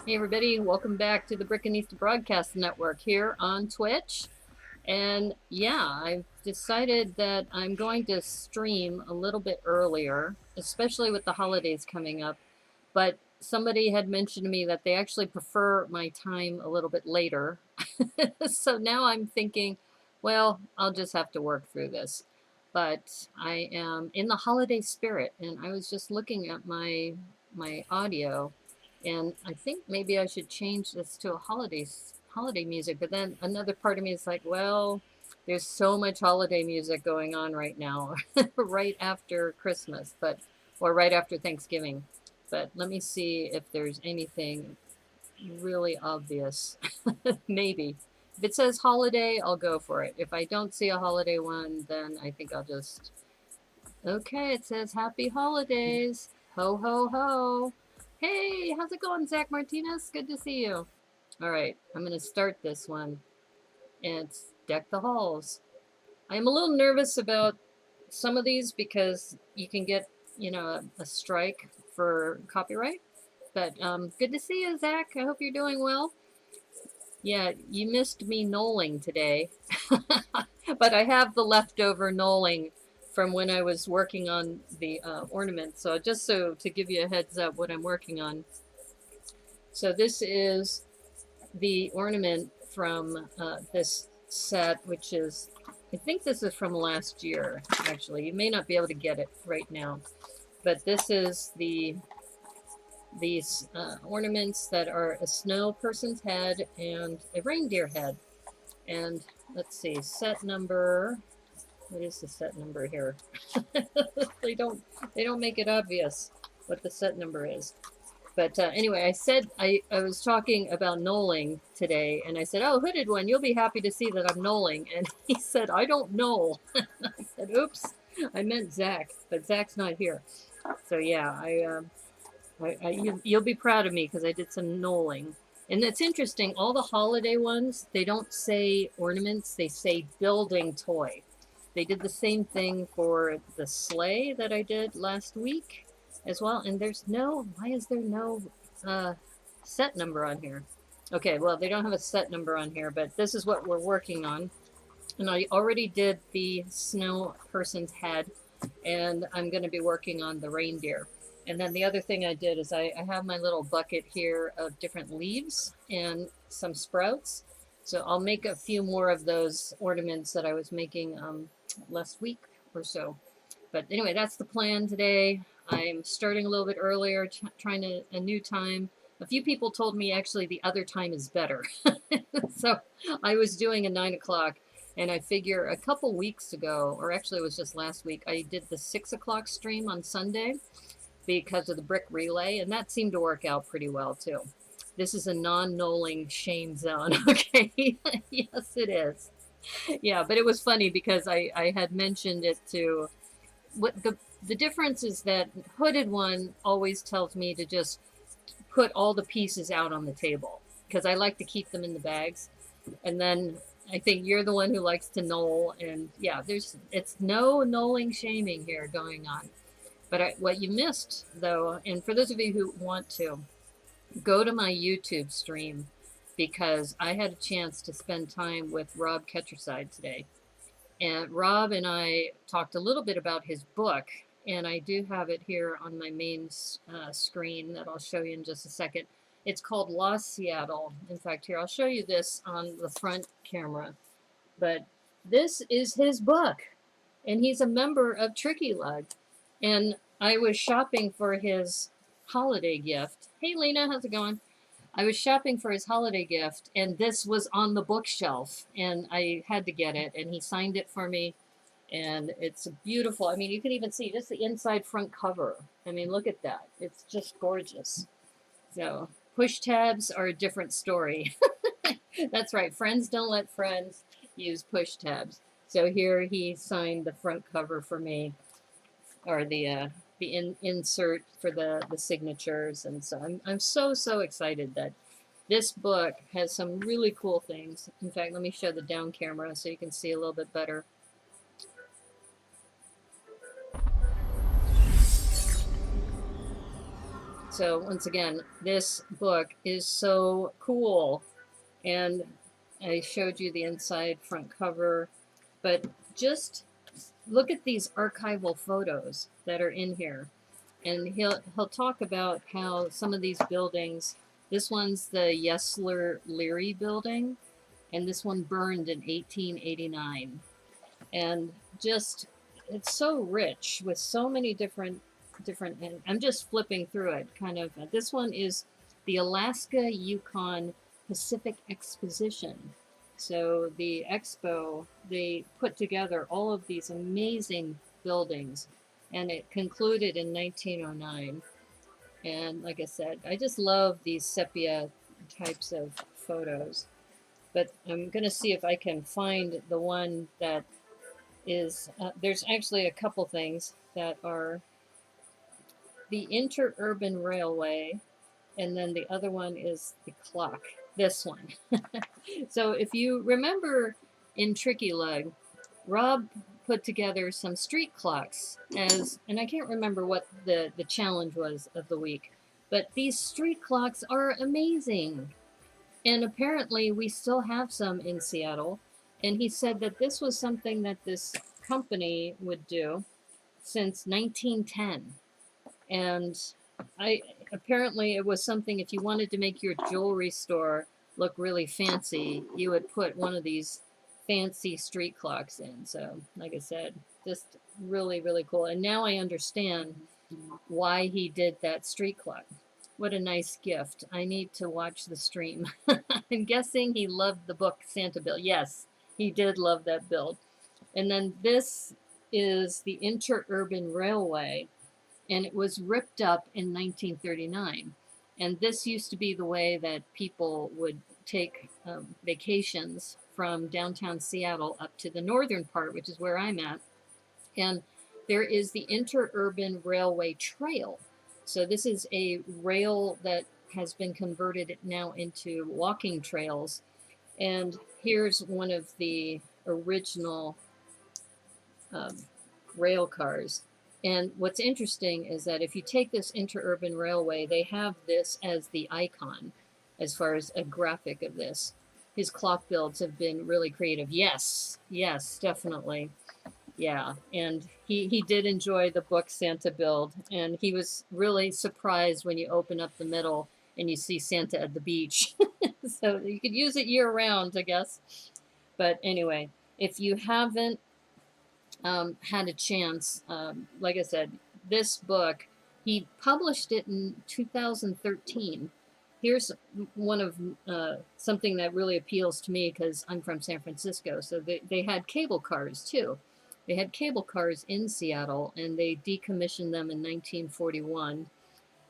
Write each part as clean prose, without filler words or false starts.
Hey everybody, welcome back to the Brickanista Broadcast Network here on Twitch. And yeah, I've decided that I'm going to stream a little bit earlier, especially with the holidays coming up. But somebody had mentioned to me that they actually prefer my time a little bit later. So now I'm thinking, well, I'll just have to work through this. But I am in the holiday spirit, and I was just looking at my audio, and I think maybe I should change this to a holiday music. But then another part of me is like, well, there's so much holiday music going on right now, right after Christmas, or right after Thanksgiving. But let me see if there's anything really obvious. Maybe. If it says holiday, I'll go for it. If I don't see a holiday one, then I think I'll just... Okay, it says happy holidays. Ho, ho, ho. Hey, how's it going, Zach Martinez? Good to see you. All right, I'm going to start this one. And it's Deck the Halls. I'm a little nervous about some of these because you can get, a strike for copyright. But good to see you, Zach. I hope you're doing well. Yeah, you missed me knolling today. But I have the leftover knolling from when I was working on the ornament. So just to give you a heads up what I'm working on. So this is the ornament from this set, which is, I think this is from last year, actually. You may not be able to get it right now. But this is these ornaments that are a snow person's head and a reindeer head. And let's see, set number... What is the set number here? they don't make it obvious what the set number is. But anyway, I said I was talking about knolling today, and I said, "Oh, Hooded One, you'll be happy to see that I'm knolling." And he said, "I don't knoll." I said, "Oops, I meant Zach, but Zach's not here." So yeah, you'll be proud of me because I did some knolling. And it's interesting, all the holiday ones, they don't say ornaments, they say building toy. They did the same thing for the sleigh that I did last week as well. And why is there no set number on here? Okay, well, they don't have a set number on here, but this is what we're working on. And I already did the snow person's head, and I'm going to be working on the reindeer. And then the other thing I did is I have my little bucket here of different leaves and some sprouts. So I'll make a few more of those ornaments that I was making last week or so. But anyway, that's the plan today. I'm starting a little bit earlier, trying a new time. A few people told me actually the other time is better. So I was doing a 9 o'clock, and I figure a couple weeks ago, or actually it was just last week, I did the 6 o'clock stream on Sunday because of the brick relay, and that seemed to work out pretty well too. This is a non-knolling shame zone, okay? Yes, it is. Yeah, but it was funny because I had mentioned it to... What the difference is that Hooded One always tells me to just put all the pieces out on the table because I like to keep them in the bags. And then I think you're the one who likes to knoll, and yeah, it's no knolling shaming here going on. But what you missed, though, and for those of you who want to, go to my YouTube stream because I had a chance to spend time with Rob Ketcherside today. And Rob and I talked a little bit about his book, and I do have it here on my main screen that I'll show you in just a second. It's called Lost Seattle. In fact, here, I'll show you this on the front camera. But this is his book, and he's a member of Tricky Lug. And I was shopping for his holiday gift. Hey, Lena, how's it going? I was shopping for his holiday gift, and this was on the bookshelf, and I had to get it, and he signed it for me, and it's beautiful. I mean, you can even see just the inside front cover. I mean, look at that. It's just gorgeous. So, push tabs are a different story. That's right. Friends don't let friends use push tabs. So here he signed the front cover for me, or the insert for the signatures, and so I'm so excited that this book has some really cool things. In fact, let me show the down camera so you can see a little bit better. So once again, this book is so cool. And I showed you the inside front cover, but just look at these archival photos that are in here. And he'll talk about how some of these buildings, this one's the Yesler Leary building, and this one burned in 1889. And just, it's so rich with so many different, and I'm just flipping through it kind of. This one is the Alaska Yukon Pacific Exposition. So the expo, they put together all of these amazing buildings, and it concluded in 1909. And like I said, I just love these sepia types of photos. But I'm going to see if I can find the one that is, there's actually a couple things that are the Interurban Railway, and then the other one is the clock, this one. So if you remember in Tricky Lug, Rob put together some street clocks as, and I can't remember what the challenge was of the week, but these street clocks are amazing. And apparently we still have some in Seattle. And he said that this was something that this company would do since 1910. And apparently it was something, if you wanted to make your jewelry store look really fancy, you would put one of these fancy street clocks in. So like I said, just really, really cool. And now I understand why he did that street clock. What a nice gift. I need to watch the stream. I'm guessing he loved the book Santa Bill. Yes, he did love that build. And then this is the Interurban Railway, and it was ripped up in 1939. And this used to be the way that people would take vacations from downtown Seattle up to the northern part, which is where I'm at. And there is the Interurban Railway Trail. So this is a rail that has been converted now into walking trails. And here's one of the original rail cars. And what's interesting is that if you take this Interurban Railway, they have this as the icon as far as a graphic of this. His clock builds have been really creative. Yes, yes, definitely. Yeah, and he did enjoy the book Santa build, and he was really surprised when you open up the middle and you see Santa at the beach. So you could use it year round, I guess. But anyway, if you haven't had a chance, like I said, this book, he published it in 2013. Here's one of something that really appeals to me because I'm from San Francisco. So they had cable cars too. They had cable cars in Seattle, and they decommissioned them in 1941.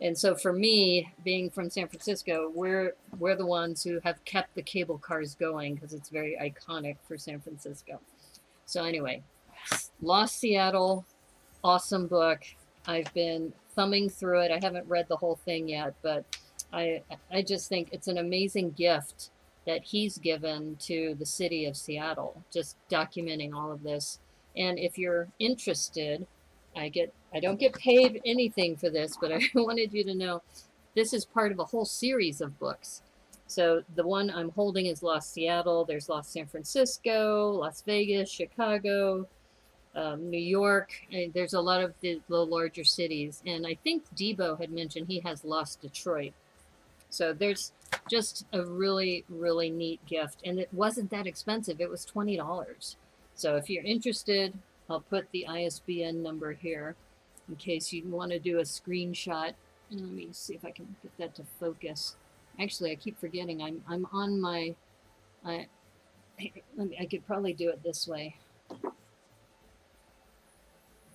And so for me, being from San Francisco, we're the ones who have kept the cable cars going because it's very iconic for San Francisco. So anyway, Lost Seattle, awesome book. I've been thumbing through it. I haven't read the whole thing yet, but I just think it's an amazing gift that he's given to the city of Seattle, just documenting all of this. And if you're interested, I don't get paid anything for this, but I wanted you to know this is part of a whole series of books. So the one I'm holding is Lost Seattle. There's Lost San Francisco, Las Vegas, Chicago, New York. There's a lot of the larger cities. And I think Debo had mentioned he has Lost Detroit. So there's just a really, really neat gift. And it wasn't that expensive. It was $20. So if you're interested, I'll put the ISBN number here in case you want to do a screenshot. And let me see if I can get that to focus. Actually, I keep forgetting. I'm on my. I could probably do it this way.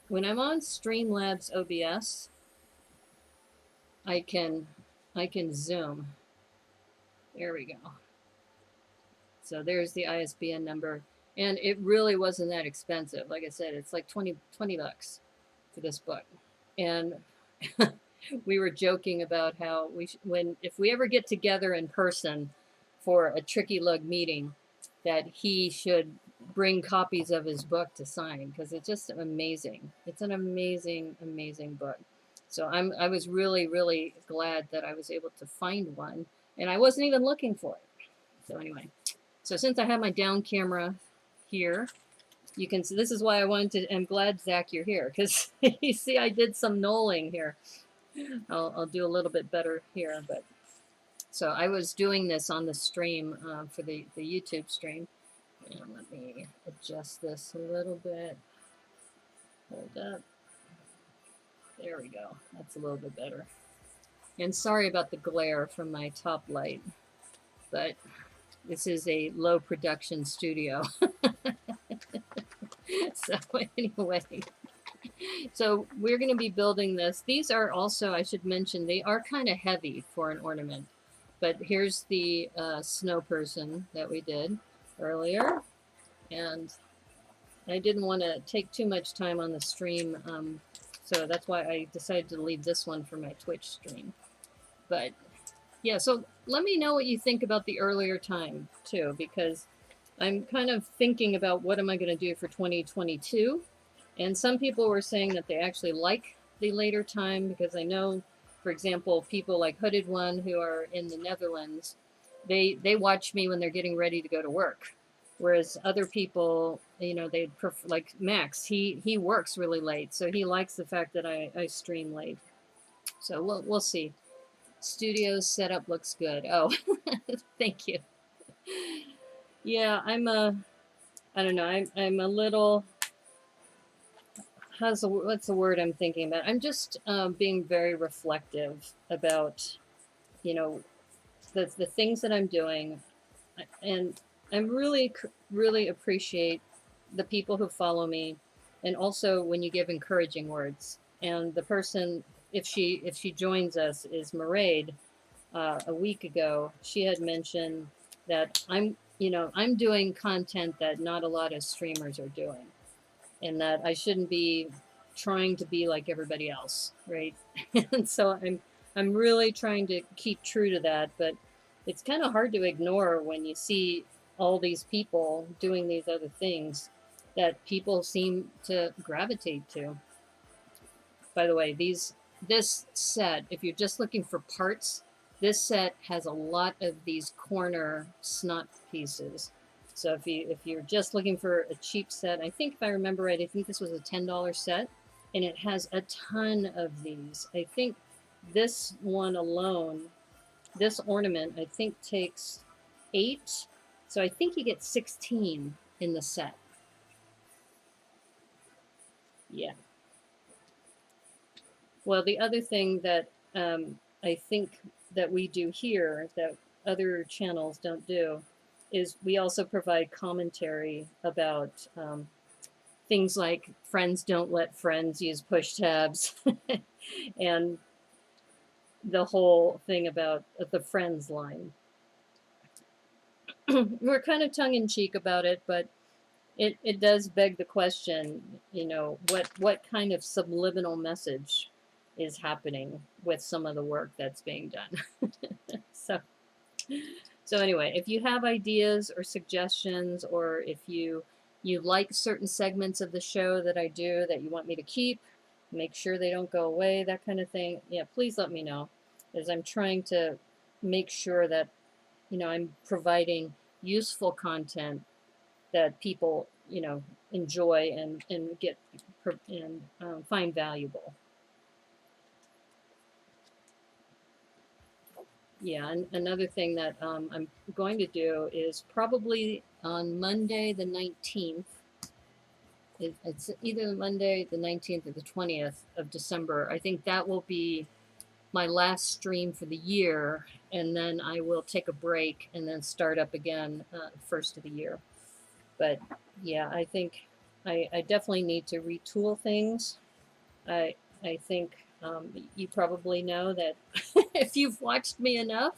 When I'm on Streamlabs OBS, I can zoom. There we go. So there's the ISBN number. And it really wasn't that expensive. Like I said, it's like 20 bucks for this book. And we were joking about how if we ever get together in person for a Tricky Lug meeting, that he should bring copies of his book to sign because it's just amazing. It's an amazing, amazing book. So I was really, really glad that I was able to find one, and I wasn't even looking for it. So anyway, so since I have my down camera here, you can see, this is why I wanted to, I'm glad, Zach, you're here, because you see I did some knolling here. I'll do a little bit better here, but so I was doing this on the stream for the YouTube stream. And let me adjust this a little bit. Hold up. There we go. That's a little bit better. And sorry about the glare from my top light, but this is a low production studio. So anyway, so we're going to be building this. These are also, I should mention, they are kind of heavy for an ornament. But here's the snow person that we did earlier. And I didn't want to take too much time on the stream, so that's why I decided to leave this one for my Twitch stream. But yeah, so let me know what you think about the earlier time too, because I'm kind of thinking about what am I going to do for 2022. And some people were saying that they actually like the later time, because I know, for example, people like Hooded One who are in the Netherlands, they watch me when they're getting ready to go to work. Whereas other people, you know, they prefer, like Max, he works really late, so he likes the fact that I stream late. So we'll see. Studio's setup looks good. Oh, thank you. Yeah, I don't know, I'm a little, what's the word I'm thinking about? I'm just being very reflective about, you know, the things that I'm doing, and I'm really appreciate the people who follow me, and also when you give encouraging words. And the person, if she joins us, is Mairead. A week ago, she had mentioned that I'm doing content that not a lot of streamers are doing, and that I shouldn't be trying to be like everybody else, right? And so I'm really trying to keep true to that, but it's kind of hard to ignore when you see all these people doing these other things that people seem to gravitate to. By the way, this set, if you're just looking for parts, this set has a lot of these corner snot pieces. So if you're just looking for a cheap set, I think if I remember right, I think this was a $10 set, and it has a ton of these. I think this one alone, this ornament, I think takes 8. So I think you get 16 in the set. Yeah. Well, the other thing that I think that we do here that other channels don't do is we also provide commentary about things like friends don't let friends use push tabs and the whole thing about the friends line. We're kind of tongue-in-cheek about it, but it does beg the question, you know, what kind of subliminal message is happening with some of the work that's being done. So anyway, if you have ideas or suggestions, or if you like certain segments of the show that I do that you want me to keep, make sure they don't go away, that kind of thing, yeah, please let me know, as I'm trying to make sure that, you know, I'm providing useful content that people, you know, enjoy and get and find valuable. Yeah, and another thing that I'm going to do is probably on Monday the 19th. It's either Monday the 19th or the 20th of December. I think that will be my last stream for the year, and then I will take a break and then start up again first of the year. But yeah, I think I definitely need to retool things. I think you probably know that if you've watched me enough,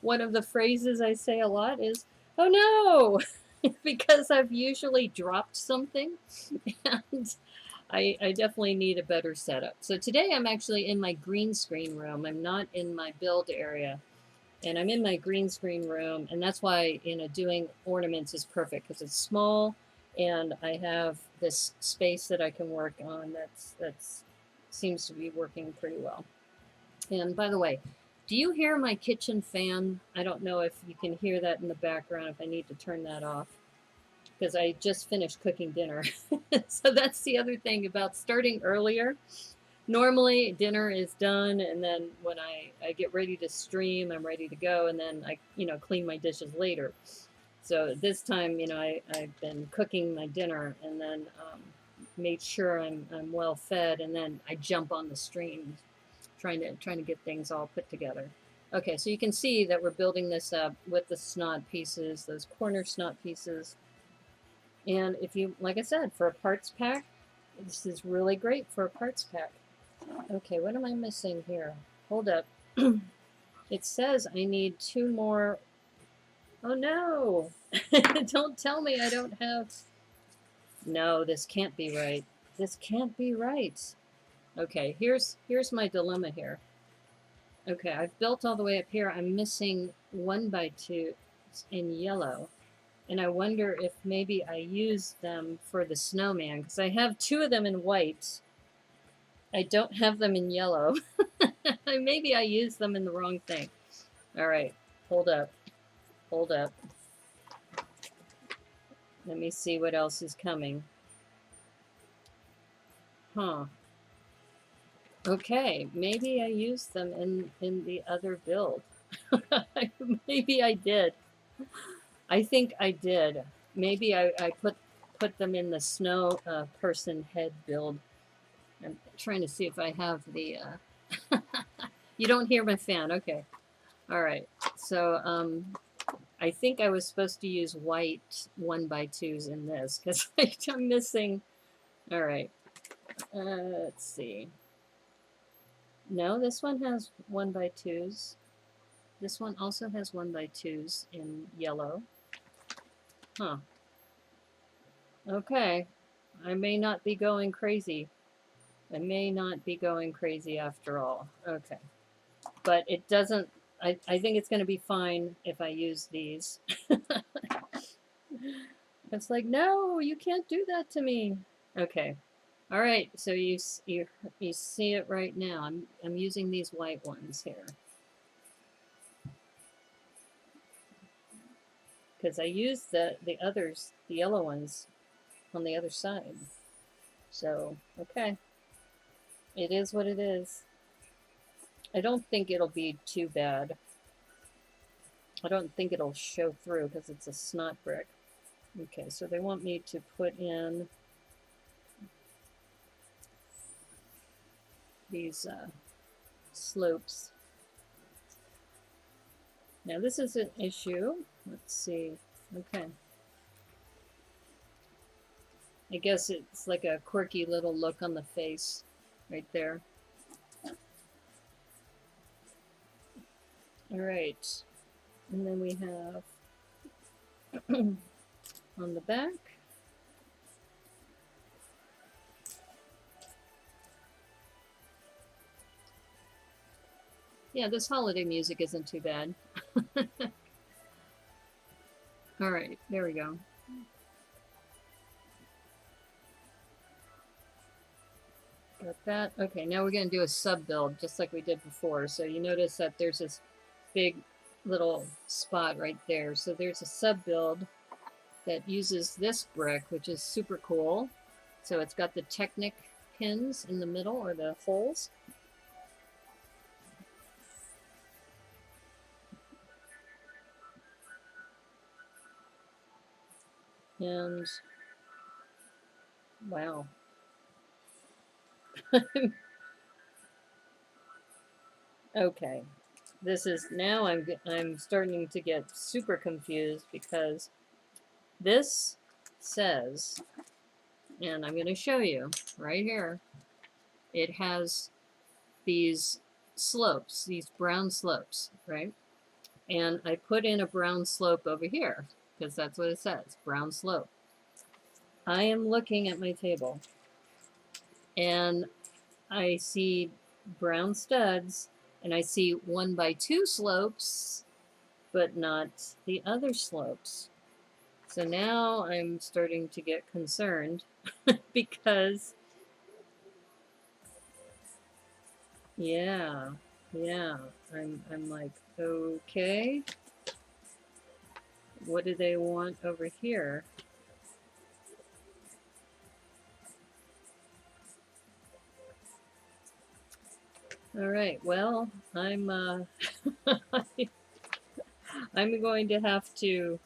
one of the phrases I say a lot is, "Oh no," because I've usually dropped something, and I definitely need a better setup. So today I'm actually in my green screen room. I'm not in my build area, and I'm in my green screen room, and that's why, you know, doing ornaments is perfect, because it's small and I have this space that I can work on that's seems to be working pretty well. And by the way, do you hear my kitchen fan? I don't know if you can hear that in the background, if I need to turn that off, because I just finished cooking dinner. So that's the other thing about starting earlier. Normally dinner is done, and then when I get ready to stream, I'm ready to go, and then I, clean my dishes later. So this time, I've been cooking my dinner, and then made sure I'm well fed, and then I jump on the stream, trying to get things all put together. Okay, so you can see that we're building this up with the snot pieces, those corner snot pieces. And if you, like I said, for a parts pack, this is really great for a parts pack. Okay, what am I missing here? Hold up. It says I need 2 more. Oh no! Don't tell me I don't have. No, this can't be right. This can't be right. Okay, here's my dilemma here. Okay, I've built all the way up here. I'm missing 1x2 in yellow. And I wonder if maybe I use them for the snowman, because I have 2 of them in white. I don't have them in yellow. Maybe I used them in the wrong thing. All right, hold up. Hold up. Let me see what else is coming. Huh. Okay, maybe I used them in the other build. Maybe I did. I think I did. Maybe I put them in the snow person head build. I'm trying to see if I have the... You don't hear my fan. Okay. All right. So I think I was supposed to use white 1x2s in this, because I'm missing... All right. Let's see. No, this one has 1x2s. This one also has 1x2s in yellow. Huh. Okay. I may not be going crazy. I may not be going crazy after all. Okay. But it doesn't... I think it's going to be fine if I use these. It's like, no, you can't do that to me. Okay. All right, so you see it right now. I'm using these white ones here, because I used the others, the yellow ones, on the other side. So okay, it is what it is. I don't think it'll be too bad. I don't think it'll show through because it's a snot brick. Okay, so they want me to put in these slopes. Now this is an issue. Let's see. Okay. I guess it's like a quirky little look on the face right there. All right. And then we have on the back. Yeah, this holiday music isn't too bad. All right, there we go. Got that. Okay, now we're going to do a sub build just like we did before. So you notice that there's this big little spot right there. So there's a sub build that uses this brick, which is super cool. So it's got the Technic pins in the middle, or the holes. And wow. Okay. This is now I'm starting to get super confused, because this says, and I'm going to show you right here, it has these slopes, these brown slopes, right? And I put in a brown slope over here because that's what it says, brown slope. I am looking at my table and I see brown studs, and I see 1x2 slopes, but not the other slopes. So now I'm starting to get concerned because Yeah, yeah. I'm like, okay, what do they want over here? All right, well, I'm going to have to,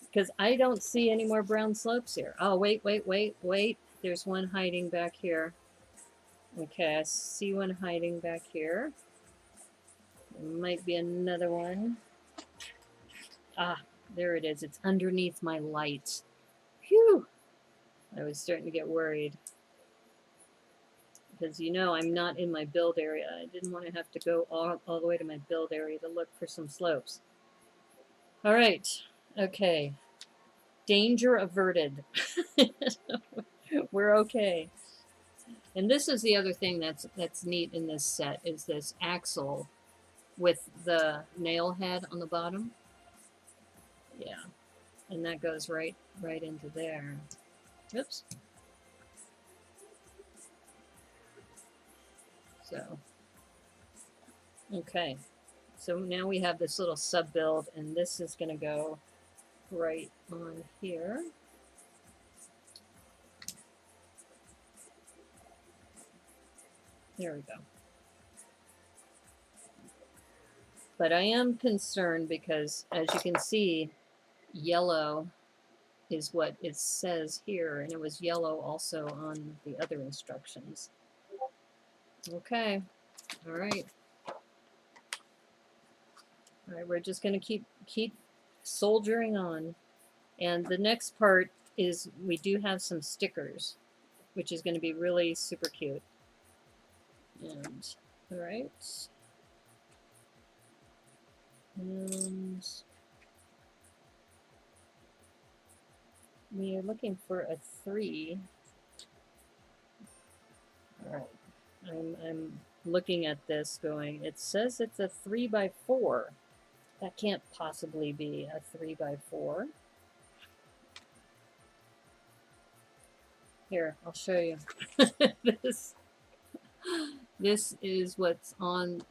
because I don't see any more brown slopes here. Oh, wait, wait, wait, wait. There's one hiding back here. Okay, I see one hiding back here. There might be another one. Ah, there it is. It's underneath my light. Phew! I was starting to get worried. Because you know I'm not in my build area. I didn't want to have to go all the way to my build area to look for some slopes. All right. Okay. Danger averted. We're okay. And this is the other thing that's neat in this set is this axle with the nail head on the bottom. Yeah. And that goes right into there. Oops. So, okay. So now we have this little sub build, and this is going to go right on here. There we go. But I am concerned because, as you can see, yellow is what it says here, and it was yellow also on the other instructions. Okay. All right. All right, we're just going to keep soldiering on. And the next part is we do have some stickers, which is going to be really super cute. And all right. And we are looking for a 3. All right. I'm looking at this going, it says it's a 3x4. That can't possibly be a 3x4. Here, I'll show you. This is what's on.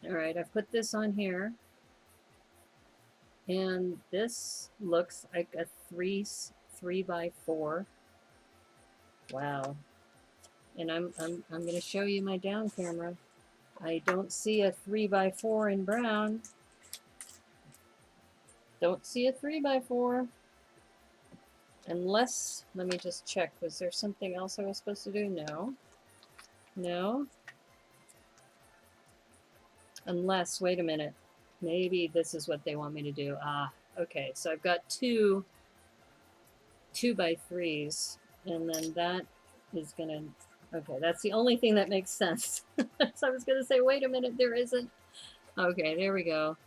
All right, I've put this on here. And this looks like a 3x4. Wow. And I'm going to show you my down camera. I don't see a 3x4 in brown. Don't see a 3x4. Unless, let me just check. Was there something else I was supposed to do? No. No. Unless, wait a minute. Maybe this is what they want me to do. Ah, okay. So I've got two 2x3s, and then that is going to, okay, that's the only thing that makes sense. So I was going to say, wait a minute, there isn't. Okay, there we go.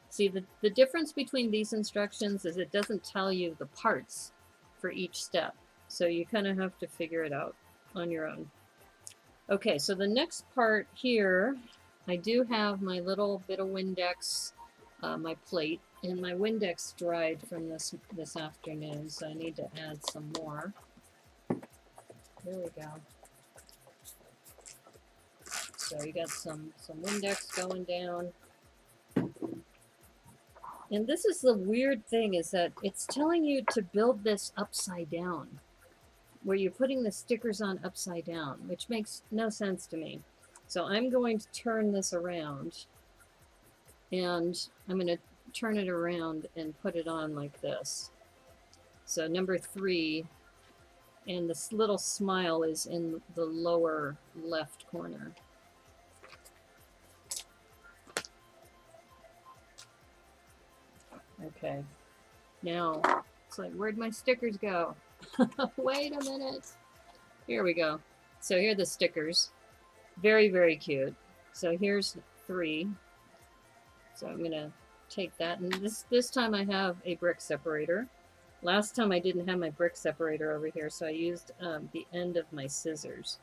See, the difference between these instructions is it doesn't tell you the parts for each step. So you kind of have to figure it out on your own. Okay, so the next part here, I do have my little bit of Windex, my plate, and my Windex dried from this afternoon, so I need to add some more. There we go. So you got some Windex going down. And this is the weird thing, is that it's telling you to build this upside down, where you're putting the stickers on upside down, which makes no sense to me. So I'm going to turn this around, and I'm going to turn it around and put it on like this. So number 3, and this little smile is in the lower left corner. Okay, now it's like, where'd my stickers go? Wait a minute. Here we go. So here are the stickers. Very, very cute. So here's 3. So I'm gonna take that, and this time I have a brick separator. Last time I didn't have my brick separator over here, so I used the end of my scissors.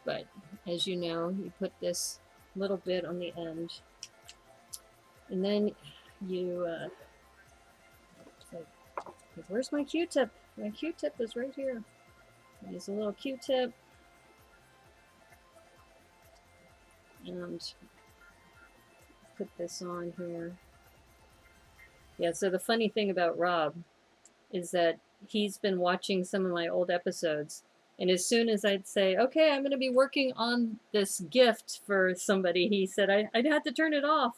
But as you know, you put this little bit on the end, and then you like, where's my Q-tip? My Q-tip is right here. Use a little Q-tip and put this on here. Yeah, so the funny thing about Rob is that he's been watching some of my old episodes, and as soon as I'd say, okay, I'm going to be working on this gift for somebody, he said I'd have to turn it off.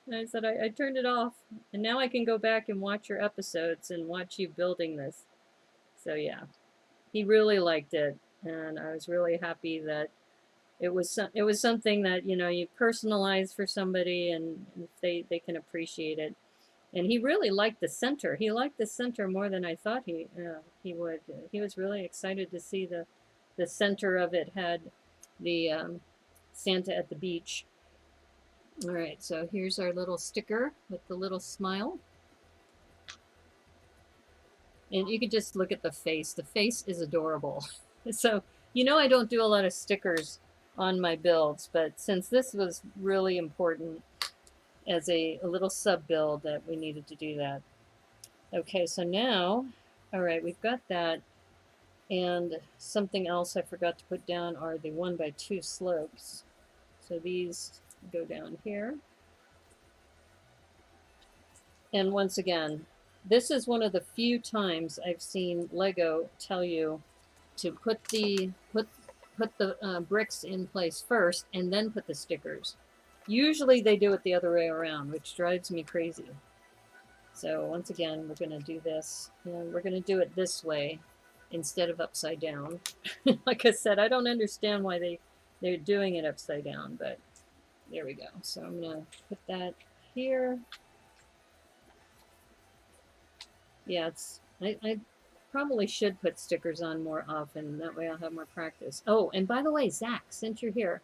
And I said I turned it off, and now I can go back and watch your episodes and watch you building this. So yeah, he really liked it, and I was really happy that it was something that, you know, you personalize for somebody, and they can appreciate it. And he really liked the center. He liked the center more than I thought he would. He was really excited to see the center of it had the Santa at the beach. All right, so here's our little sticker with the little smile. And you can just look at the face. The face is adorable. So, you know, I don't do a lot of stickers on my builds, but since this was really important as a little sub build, that we needed to do that. Okay, so now, all right, we've got that. And something else I forgot to put down are the 1x2 slopes. So these go down here. And once again, this is one of the few times I've seen Lego tell you to put the bricks in place first and then put the stickers. Usually they do it the other way around, which drives me crazy. So once again, we're going to do this, and we're going to do it this way instead of upside down. Like I said, I don't understand why they're doing it upside down, but there we go. So I'm going to put that here. Yeah, I probably should put stickers on more often. That way I'll have more practice. Oh, and by the way, Zach, since you're here,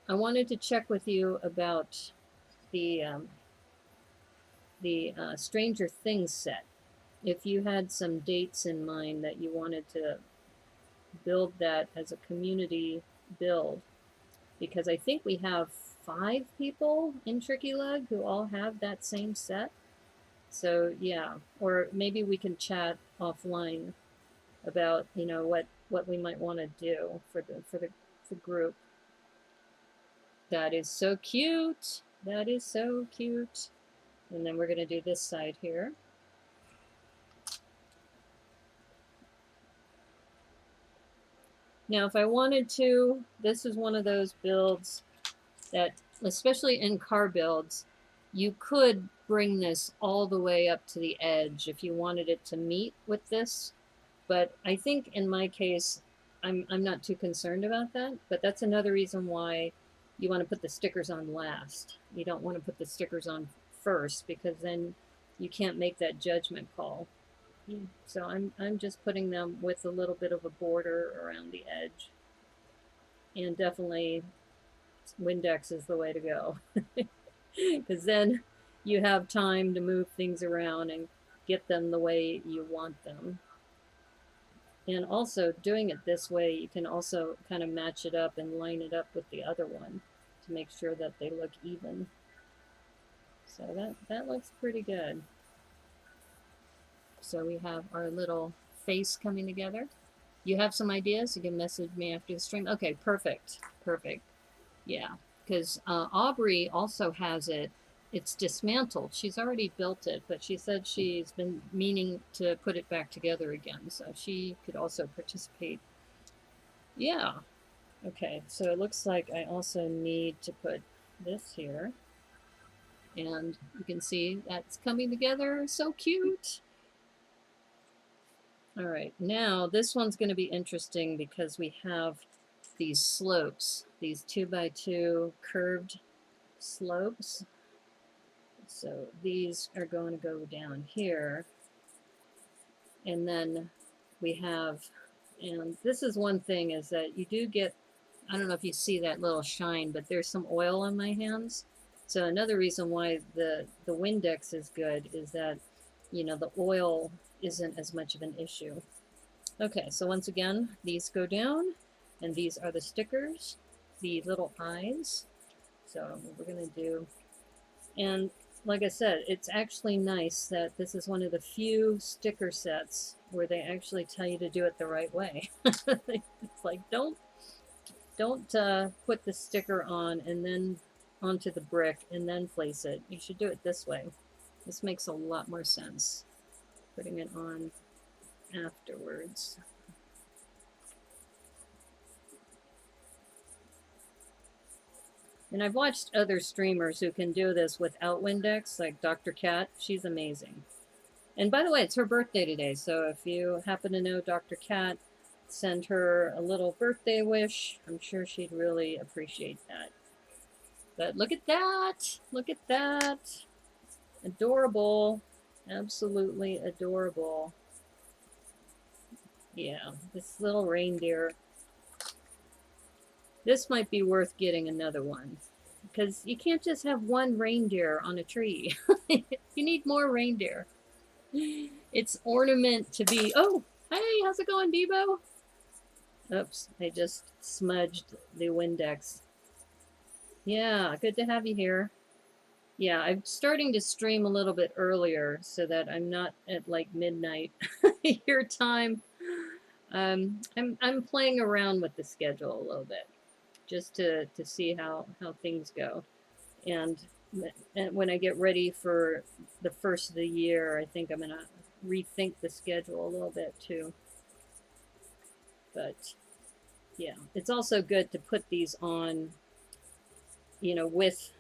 I wanted to check with you about the Stranger Things set. If you had some dates in mind that you wanted to build that as a community build, because I think we have 5 people in Tricky Leg who all have that same set. So yeah, or maybe we can chat offline about, you know, what we might want to do for the group. That is so cute. That is so cute. And then we're going to do this side here. Now, if I wanted to, this is one of those builds that, especially in car builds, you could bring this all the way up to the edge if you wanted it to meet with this. But I think in my case, I'm not too concerned about that. But that's another reason why you want to put the stickers on last. You don't want to put the stickers on first, because then you can't make that judgment call. So I'm just putting them with a little bit of a border around the edge. And definitely Windex is the way to go. Because then you have time to move things around and get them the way you want them. And also doing it this way, you can also kind of match it up and line it up with the other one to make sure that they look even. So that looks pretty good. So we have our little face coming together. You have some ideas? You can message me after the stream. Okay, perfect. Perfect. Yeah, because Aubrey also has it. It's dismantled. She's already built it, but she said she's been meaning to put it back together again, so she could also participate. Yeah. Okay, so it looks like I also need to put this here. And you can see that's coming together. So cute. All right, now this one's going to be interesting because we have these slopes, these 2x2 curved slopes. So these are going to go down here. And then we have, and this is one thing, is that you do get, I don't know if you see that little shine, but there's some oil on my hands. So another reason why the Windex is good is that, you know, the oil isn't as much of an issue. Okay, so once again, these go down, and these are the stickers, the little eyes. So we're going to do, and like I said, it's actually nice that this is one of the few sticker sets where they actually tell you to do it the right way. It's like, don't put the sticker on and then onto the brick and then place it. You should do it this way. This makes a lot more sense, putting it on afterwards. And I've watched other streamers who can do this without Windex, like Dr. Cat. She's amazing. And by the way, it's her birthday today, so if you happen to know Dr. Cat, send her a little birthday wish. I'm sure she'd really appreciate that. But look at that! Look at that! Adorable. Absolutely adorable. Yeah, this little reindeer. This might be worth getting another one, because you can't just have one reindeer on a tree. You need more reindeer. It's ornament to be... Oh, hey, how's it going, Debo? Oops, I just smudged the Windex. Yeah, good to have you here. Yeah, I'm starting to stream a little bit earlier so that I'm not at like midnight your time. I'm playing around with the schedule a little bit, just to see how things go. And when I get ready for the first of the year, I think I'm going to rethink the schedule a little bit too. But yeah, it's also good to put these on, you know, with,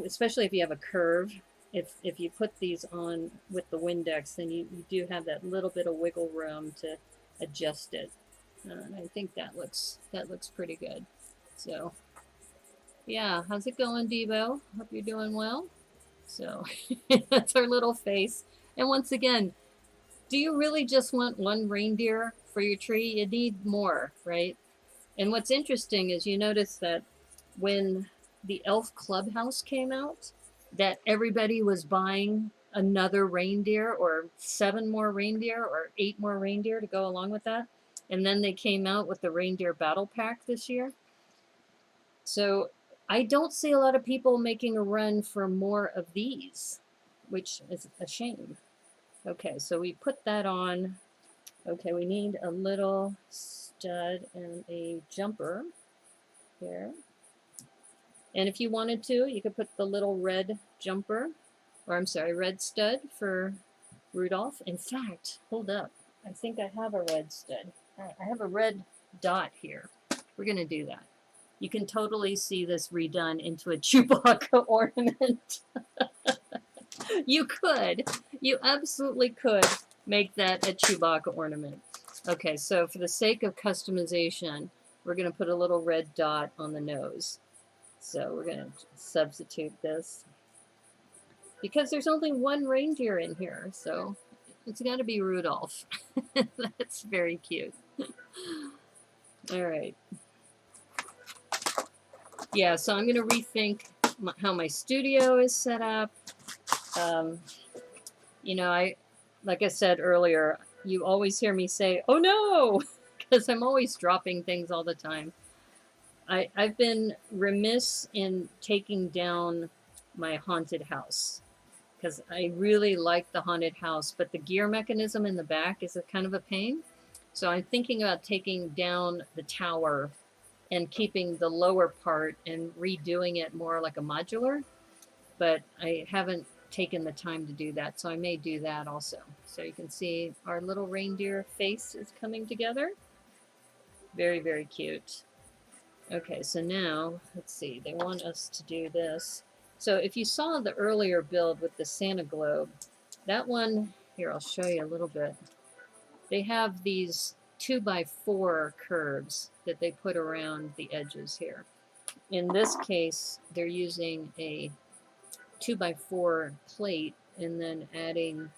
especially if you have a curve. If you put these on with the Windex, then you do have that little bit of wiggle room to adjust it. And I think that looks pretty good. So yeah, how's it going, Debo? Hope you're doing well. So that's our little face. And once again, do you really just want one reindeer for your tree? You need more, right? And what's interesting is you notice that when the Elf Clubhouse came out, that everybody was buying another reindeer, or 7 more reindeer, or 8 more reindeer to go along with that. And then they came out with the Reindeer Battle Pack this year. So I don't see a lot of people making a run for more of these, which is a shame. Okay, so we put that on. Okay, we need a little stud and a jumper here. And if you wanted to, you could put the little red jumper, or I'm sorry, red stud for Rudolph. In fact, hold up. I think I have a red stud. I have a red dot here. We're going to do that. You can totally see this redone into a Chewbacca ornament. You could. You absolutely could make that a Chewbacca ornament. Okay, so for the sake of customization, we're going to put a little red dot on the nose. So we're going to substitute this, because there's only one reindeer in here, so it's got to be Rudolph. That's very cute. All right. Yeah, so I'm going to rethink how my studio is set up. You know, like I said earlier, you always hear me say, oh no, because I'm always dropping things all the time. I've been remiss in taking down my haunted house, because I really like the haunted house, but the gear mechanism in the back is a kind of a pain. So I'm thinking about taking down the tower and keeping the lower part and redoing it more like a modular, but I haven't taken the time to do that, so I may do that also. So you can see our little reindeer face is coming together. Very, very cute. Okay, so now, let's see, they want us to do this. So if you saw the earlier build with the Santa globe, that one, here, I'll show you a little bit. They have these 2x4 curves that they put around the edges here. In this case, they're using a 2x4 plate and then adding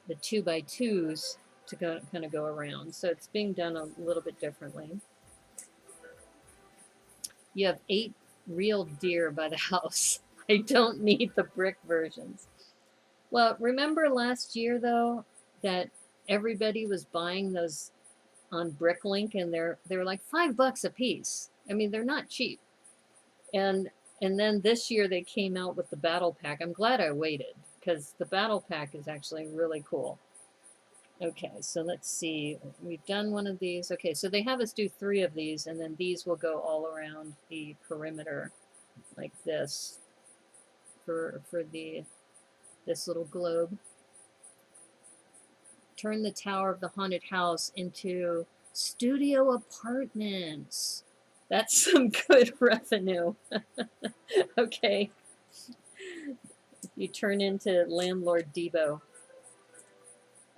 the 2x2s to kind of go around. So it's being done a little bit differently. You have 8 real deer by the house. I don't need the brick versions. Well, remember last year though that everybody was buying those on Bricklink, and they're like $5 a piece. I mean, they're not cheap. And then this year they came out with the battle pack. I'm glad I waited, because the battle pack is actually really cool. Okay, so let's see. We've done one of these. Okay, so they have us do 3 of these, and then these will go all around the perimeter like this for this little globe. Turn the tower of the haunted house into studio apartments. That's some good revenue. Okay. You turn into landlord Debo.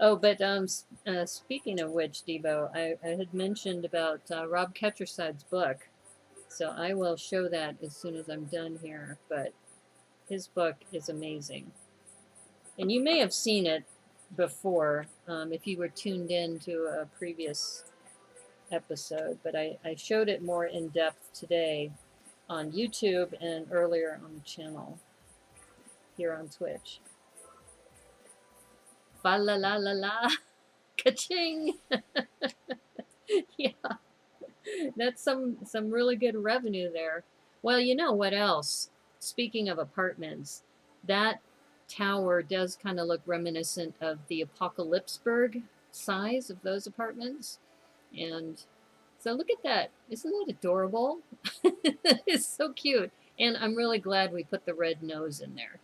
Oh, but speaking of which, Debo, I had mentioned about Rob Ketcherside's book. So I will show that as soon as I'm done here. But his book is amazing. And you may have seen it before if you were tuned in to a previous episode. But I showed it more in depth today on YouTube and earlier on the channel here on Twitch. Fa la la la la. Ka-ching! Yeah, that's some really good revenue there. Well, you know what else? Speaking of apartments, that tower does kind of look reminiscent of the Apocalypseburg size of those apartments. And so look at that. Isn't that adorable? It's so cute. And I'm really glad we put the red nose in there.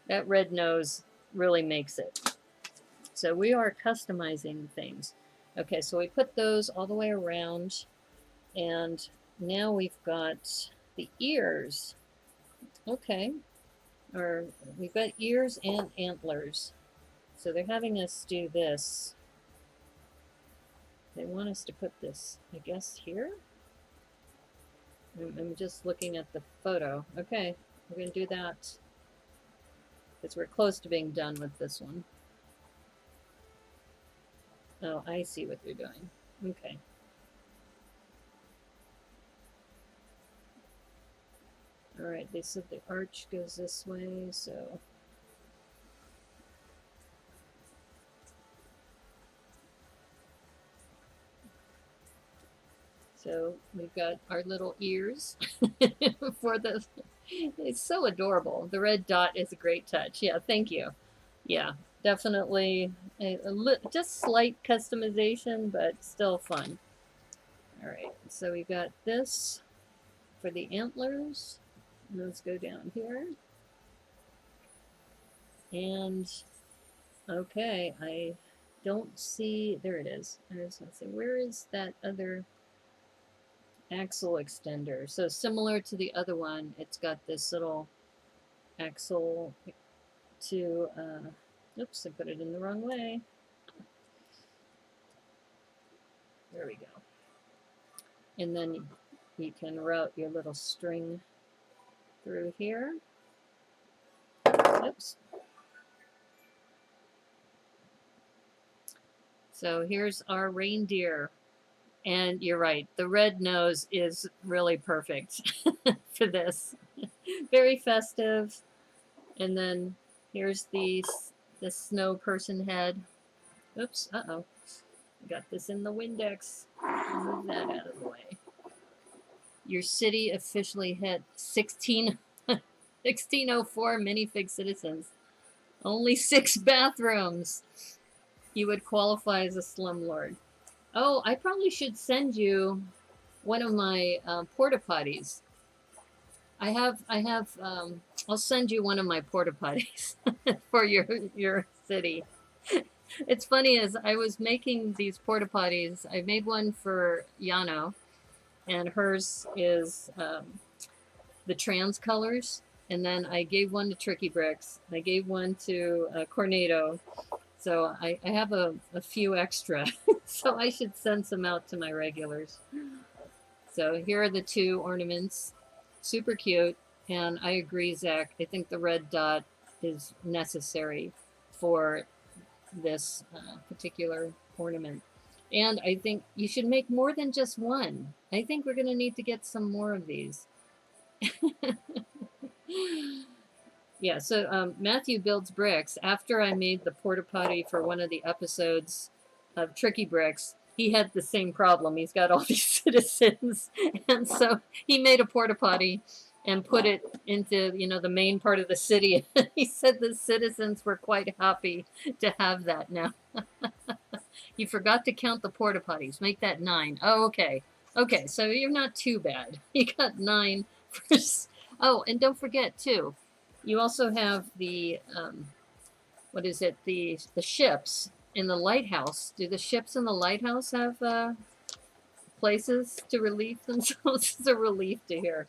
That red nose really makes it. So we are customizing things. Okay, so we put those all the way around, and now we've got the ears. Okay, or we've got ears and antlers. So they're having us do this. They want us to put this, I guess, here. I'm just looking at the photo. Okay, we're going to do that because we're close to being done with this one. Oh, I see what they're doing. Okay. All right, they said the arch goes this way, so... So we've got our little ears for the... It's so adorable. The red dot is a great touch. Yeah, thank you. Yeah, definitely just slight customization, but still fun. All right, so we've got this for the antlers. Let's go down here. And okay, I don't see, there it is. I was gonna say, where is that other axle extender? So similar to the other one, it's got this little axle to, oops, I put it in the wrong way. There we go. And then you can route your little string through here. Oops. So here's our reindeer. And you're right, the red nose is really perfect for this. Very festive. And then here's the snow person head. Oops, uh-oh. Got this in the Windex. Move that out of the way. Your city officially hit 1604 minifig citizens. Only 6 bathrooms. You would qualify as a slumlord. Oh, I probably should send you one of my porta potties. I'll send you one of my porta potties for your city. It's funny, as I was making these porta potties, I made one for Yano, and hers is the trans colors. And then I gave one to Tricky Bricks. I gave one to Cornado. So I have a few extra. So I should send some out to my regulars. So here are the 2 ornaments. Super cute. And I agree, Zach. I think the red dot is necessary for this particular ornament. And I think you should make more than just one. I think we're going to need to get some more of these. Yeah, so Matthew builds bricks. After I made the porta potty for one of the episodes of Tricky Bricks, he had the same problem. He's got all these citizens, and so he made a porta potty and put it into, you know, the main part of the city. He said the citizens were quite happy to have that now. You forgot to count the porta potties. Make that 9. Oh, okay. Okay, so you're not too bad. You got 9 for... Oh, and don't forget, too, you also have the, what is it, the ships in the lighthouse. Do the ships in the lighthouse have places to relieve themselves? It's a relief to hear.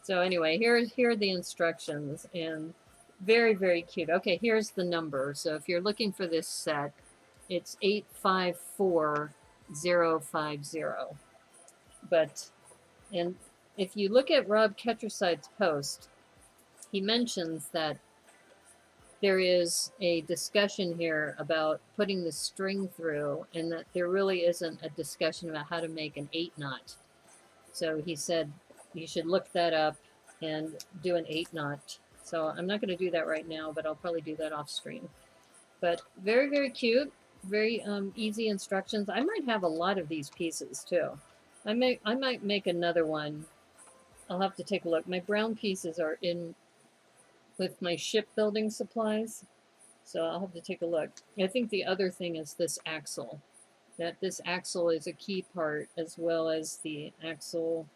So anyway, here are the instructions, and very, very cute. Okay, here's the number. So if you're looking for this set, it's 854050. But, and if you look at Rob Ketcherside's post, he mentions that there is a discussion here about putting the string through, and that there really isn't a discussion about how to make an 8-knot. So he said you should look that up and do an 8-knot. So I'm not going to do that right now, but I'll probably do that off screen. But very, very cute. Very easy instructions. I might have a lot of these pieces too. I might make another one. I'll have to take a look. My brown pieces are in with my shipbuilding supplies, so I'll have to take a look. I think the other thing is this axle. That this axle is a key part, as well as the axle,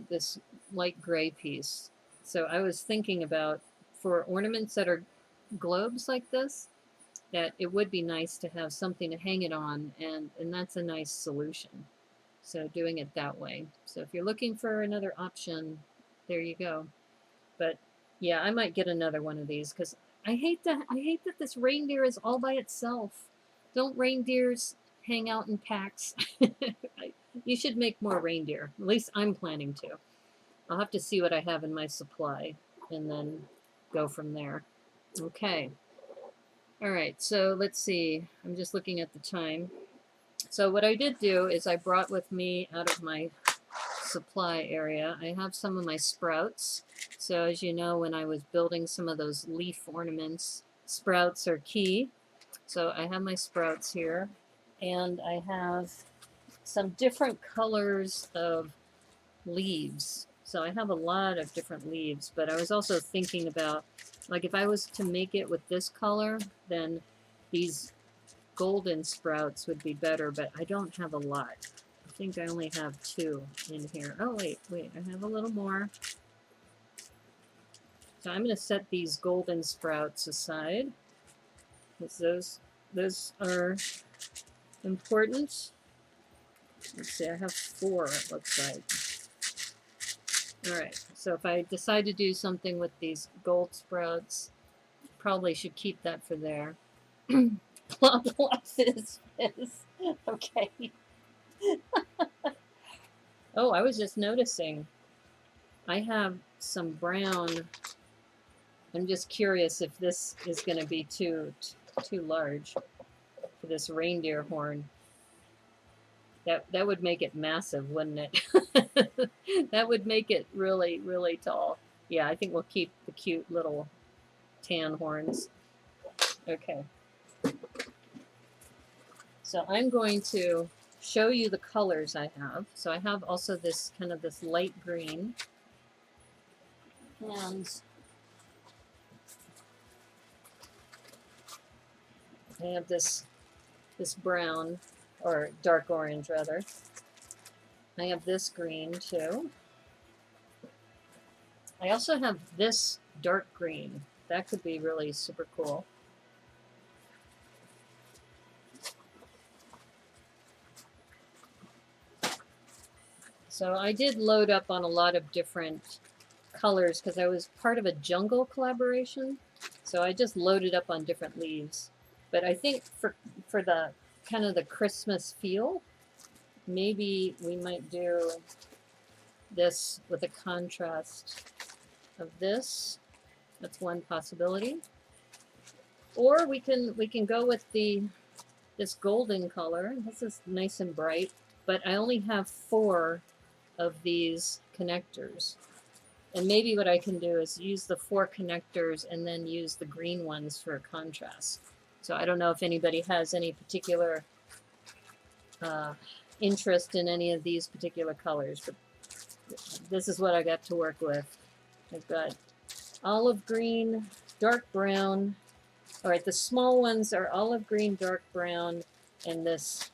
this light gray piece. So I was thinking about, for ornaments that are globes like this, that it would be nice to have something to hang it on, and that's a nice solution. So doing it that way. So if you're looking for another option, there you go. But yeah, I might get another one of these, because I hate that this reindeer is all by itself. Don't reindeers hang out in packs? You should make more reindeer. At least I'm planning to. I'll have to see what I have in my supply and then go from there. Okay. All right, so let's see. I'm just looking at the time. So what I did do is I brought with me, out of my supply area, I have some of my sprouts. So as you know, when I was building some of those leaf ornaments, sprouts are key. So I have my sprouts here, and I have some different colors of leaves. So I have a lot of different leaves, but I was also thinking about, like, if I was to make it with this color, then these golden sprouts would be better, but I don't have a lot. I think I only have 2 in here. Oh, wait, I have a little more. So I'm going to set these golden sprouts aside, because those are important. Let's see, I have 4, it looks like. Alright, so if I decide to do something with these gold sprouts, probably should keep that for there. Plop this. Okay. Oh, I was just noticing. I have some brown. I'm just curious if this is going to be too large for this reindeer horn. That would make it massive, wouldn't it? That would make it really, really tall. Yeah, I think we'll keep the cute little tan horns. Okay. So I'm going to show you the colors I have. So I have also this kind of this light green. And I have this brown, or dark orange rather. I have this green too. I also have this dark green. That could be really super cool. So I did load up on a lot of different colors because I was part of a jungle collaboration. So I just loaded up on different leaves. But I think for the kind of the Christmas feel, maybe we might do this with a contrast of this. That's one possibility. Or we can go with this golden color. This is nice and bright, but I only have 4 of these connectors. And maybe what I can do is use the 4 connectors and then use the green ones for a contrast. So I don't know if anybody has any particular interest in any of these particular colors, but this is what I got to work with. I've got olive green, dark brown. All right, the small ones are olive green, dark brown, And this,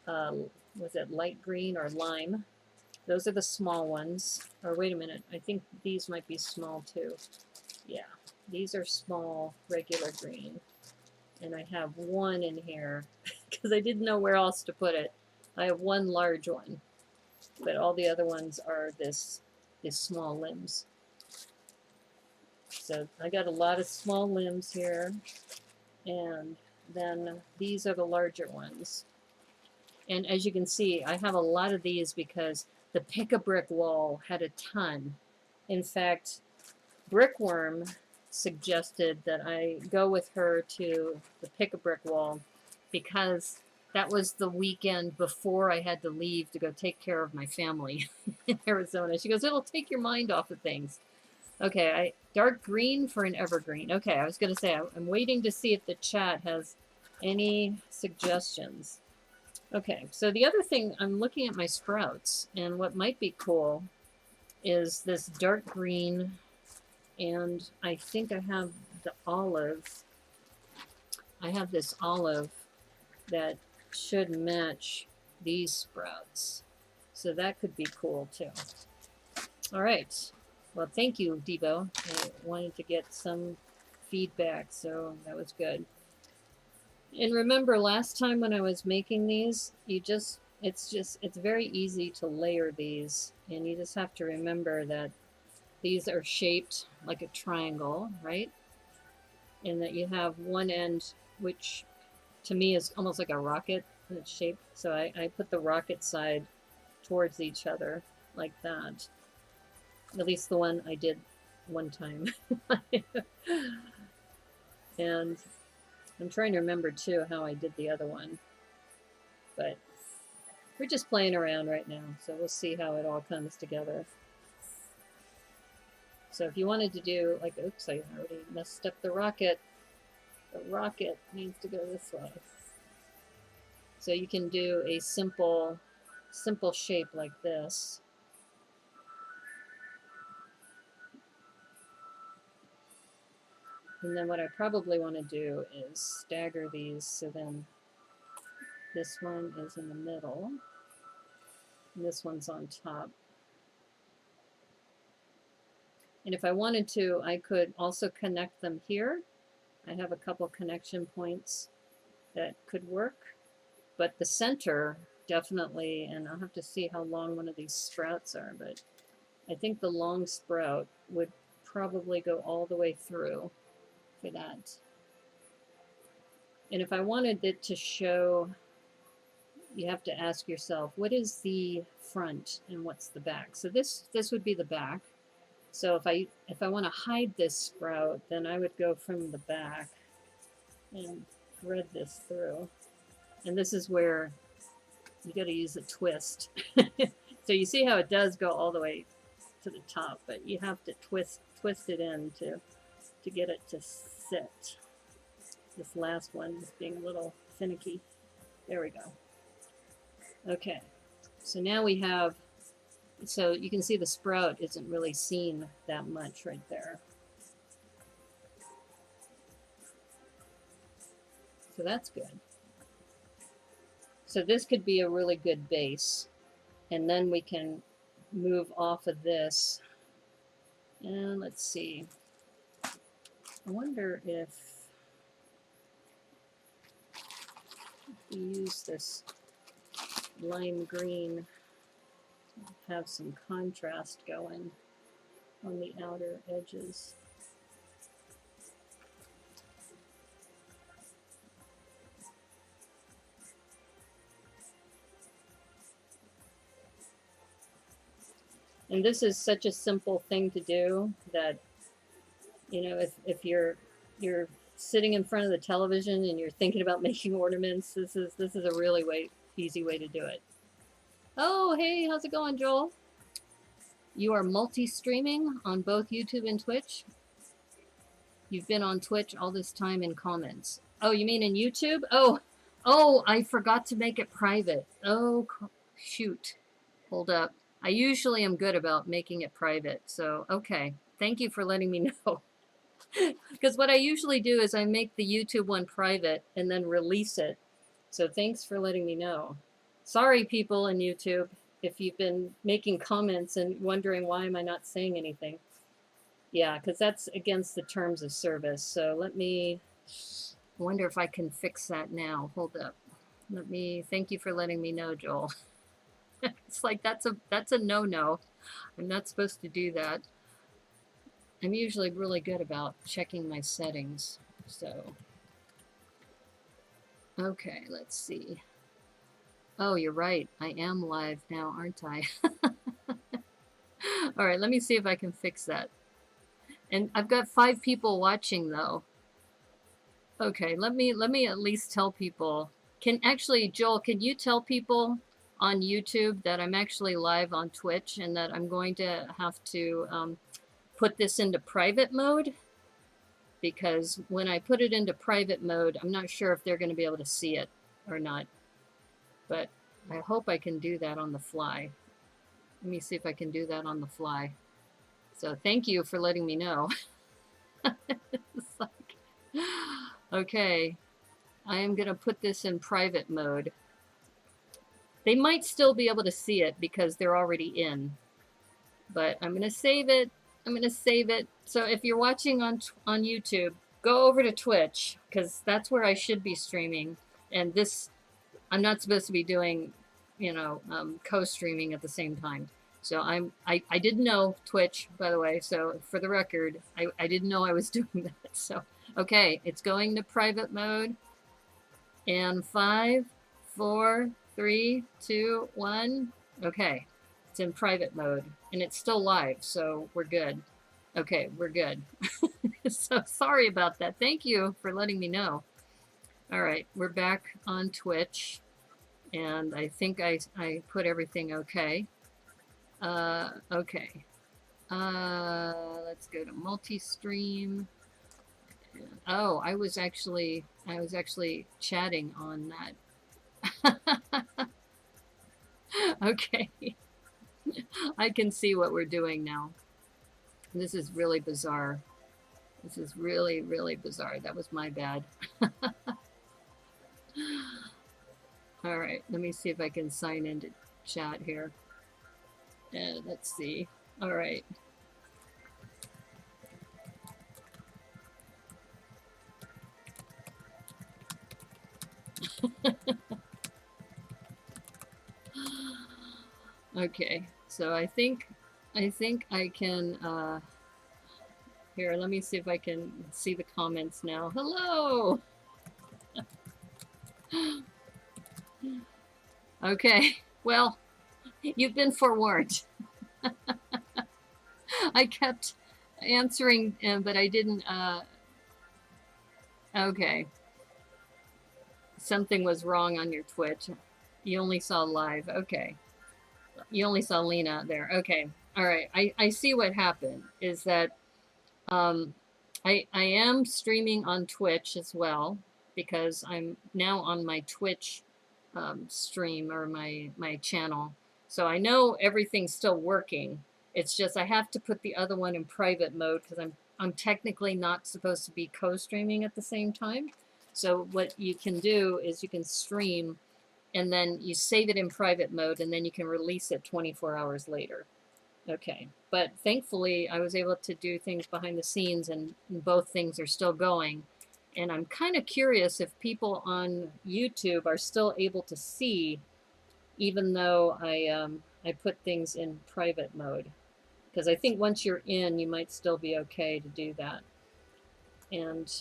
was it light green or lime? Those are the small ones. Or wait a minute, I think these might be small too. Yeah, these are small, regular green. And I have one in here because I didn't know where else to put it. I have one large one, but all the other ones are this small limbs. So I got a lot of small limbs here, and then these are the larger ones. And as you can see, I have a lot of these because the Pick-a-Brick wall had a ton. In fact, Brickworm suggested that I go with her to the Pick-a-Brick wall because that was the weekend before I had to leave to go take care of my family in Arizona. She goes, it'll take your mind off of things. Okay, dark green for an evergreen. Okay, I was going to say, I'm waiting to see if the chat has any suggestions. Okay, so the other thing, I'm looking at my sprouts, and what might be cool is this dark green, and I think I have the olive. I have this olive that should match these sprouts. So that could be cool too. All right. Well, thank you, Devo. I wanted to get some feedback, so that was good. And remember, last time when I was making these, it's very easy to layer these, and you just have to remember that these are shaped like a triangle, right? And that you have one end, which to me is almost like a rocket in its shape. So I put the rocket side towards each other like that. At least the one I did one time. And I'm trying to remember too how I did the other one. But we're just playing around right now, so we'll see how it all comes together. So if you wanted to do, like, oops, I already messed up the rocket. The rocket needs to go this way. So you can do a simple shape like this. And then what I probably want to do is stagger these so then this one is in the middle and this one's on top. And if I wanted to, I could also connect them here. I have a couple connection points that could work, but the center definitely, and I'll have to see how long one of these sprouts are, but I think the long sprout would probably go all the way through for that. And if I wanted it to show, you have to ask yourself, what is the front and what's the back? So this would be the back. So if I want to hide this sprout, then I would go from the back and thread this through. And this is where you got to use a twist. So you see how it does go all the way to the top, but you have to twist it in to get it to sit. This last one is being a little finicky. There we go. Okay, so now we have, so you can see the sprout isn't really seen that much right there. So that's good. So this could be a really good base. And then we can move off of this. And let's see. I wonder if we use this lime green, have some contrast going on the outer edges. And this is such a simple thing to do that, you know, if you're sitting in front of the television and you're thinking about making ornaments, this is a really easy way to do it. Oh, hey, how's it going, Joel? You are multi-streaming on both YouTube and Twitch? You've been on Twitch all this time in comments. Oh, you mean in YouTube? Oh, I forgot to make it private. Oh, shoot. Hold up. I usually am good about making it private, so okay. Thank you for letting me know. Because what I usually do is I make the YouTube one private and then release it So thanks for letting me know. Sorry, people in YouTube, if you've been making comments and wondering why am I not saying anything. Yeah, because that's against the terms of service. So let me wonder if I can fix that now. Hold up. Thank you for letting me know, Joel. It's like that's a no-no. I'm not supposed to do that. I'm usually really good about checking my settings. So, okay, let's see. Oh, you're right. I am live now, aren't I? All right, let me see if I can fix that. And I've got 5 people watching though. Okay, let me at least tell people. Joel, can you tell people on YouTube that I'm actually live on Twitch and that I'm going to have to put this into private mode? Because when I put it into private mode, I'm not sure if they're going to be able to see it or not. But I hope I can do that on the fly. Let me see if I can do that on the fly. So thank you for letting me know. It's like, okay, I am going to put this in private mode. They might still be able to see it because they're already in. But I'm going to save it. I'm going to save it. So if you're watching on YouTube, go over to Twitch because that's where I should be streaming. And this, I'm not supposed to be doing, co-streaming at the same time. So I didn't know Twitch, by the way. So for the record, I didn't know I was doing that. So, okay, it's going to private mode. And 5, 4, 3, 2, 1. Okay, it's in private mode and it's still live. So we're good. Okay, we're good. So sorry about that. Thank you for letting me know. All right, we're back on Twitch. And I think I put everything okay. Okay. Let's go to multi-stream. Oh, I was actually chatting on that. Okay. I can see what we're doing now. This is really bizarre. This is really, really bizarre. That was my bad. All right, let me see if I can sign into chat here. Let's see. All right. Okay, so I think I can, here, let me see if I can see the comments now. Hello! Okay, well, you've been forewarned. I kept answering, but I didn't, okay. Something was wrong on your Twitch. You only saw live, okay. You only saw Lena there, okay. All right, I see what happened, is that I am streaming on Twitch as well, because I'm now on my Twitch stream or my channel. So I know everything's still working. It's just I have to put the other one in private mode because I'm technically not supposed to be co-streaming at the same time. So what you can do is you can stream and then you save it in private mode and then you can release it 24 hours later. Okay, but thankfully I was able to do things behind the scenes and both things are still going. And I'm kind of curious if people on YouTube are still able to see, even though I put things in private mode. Because I think once you're in, you might still be okay to do that. And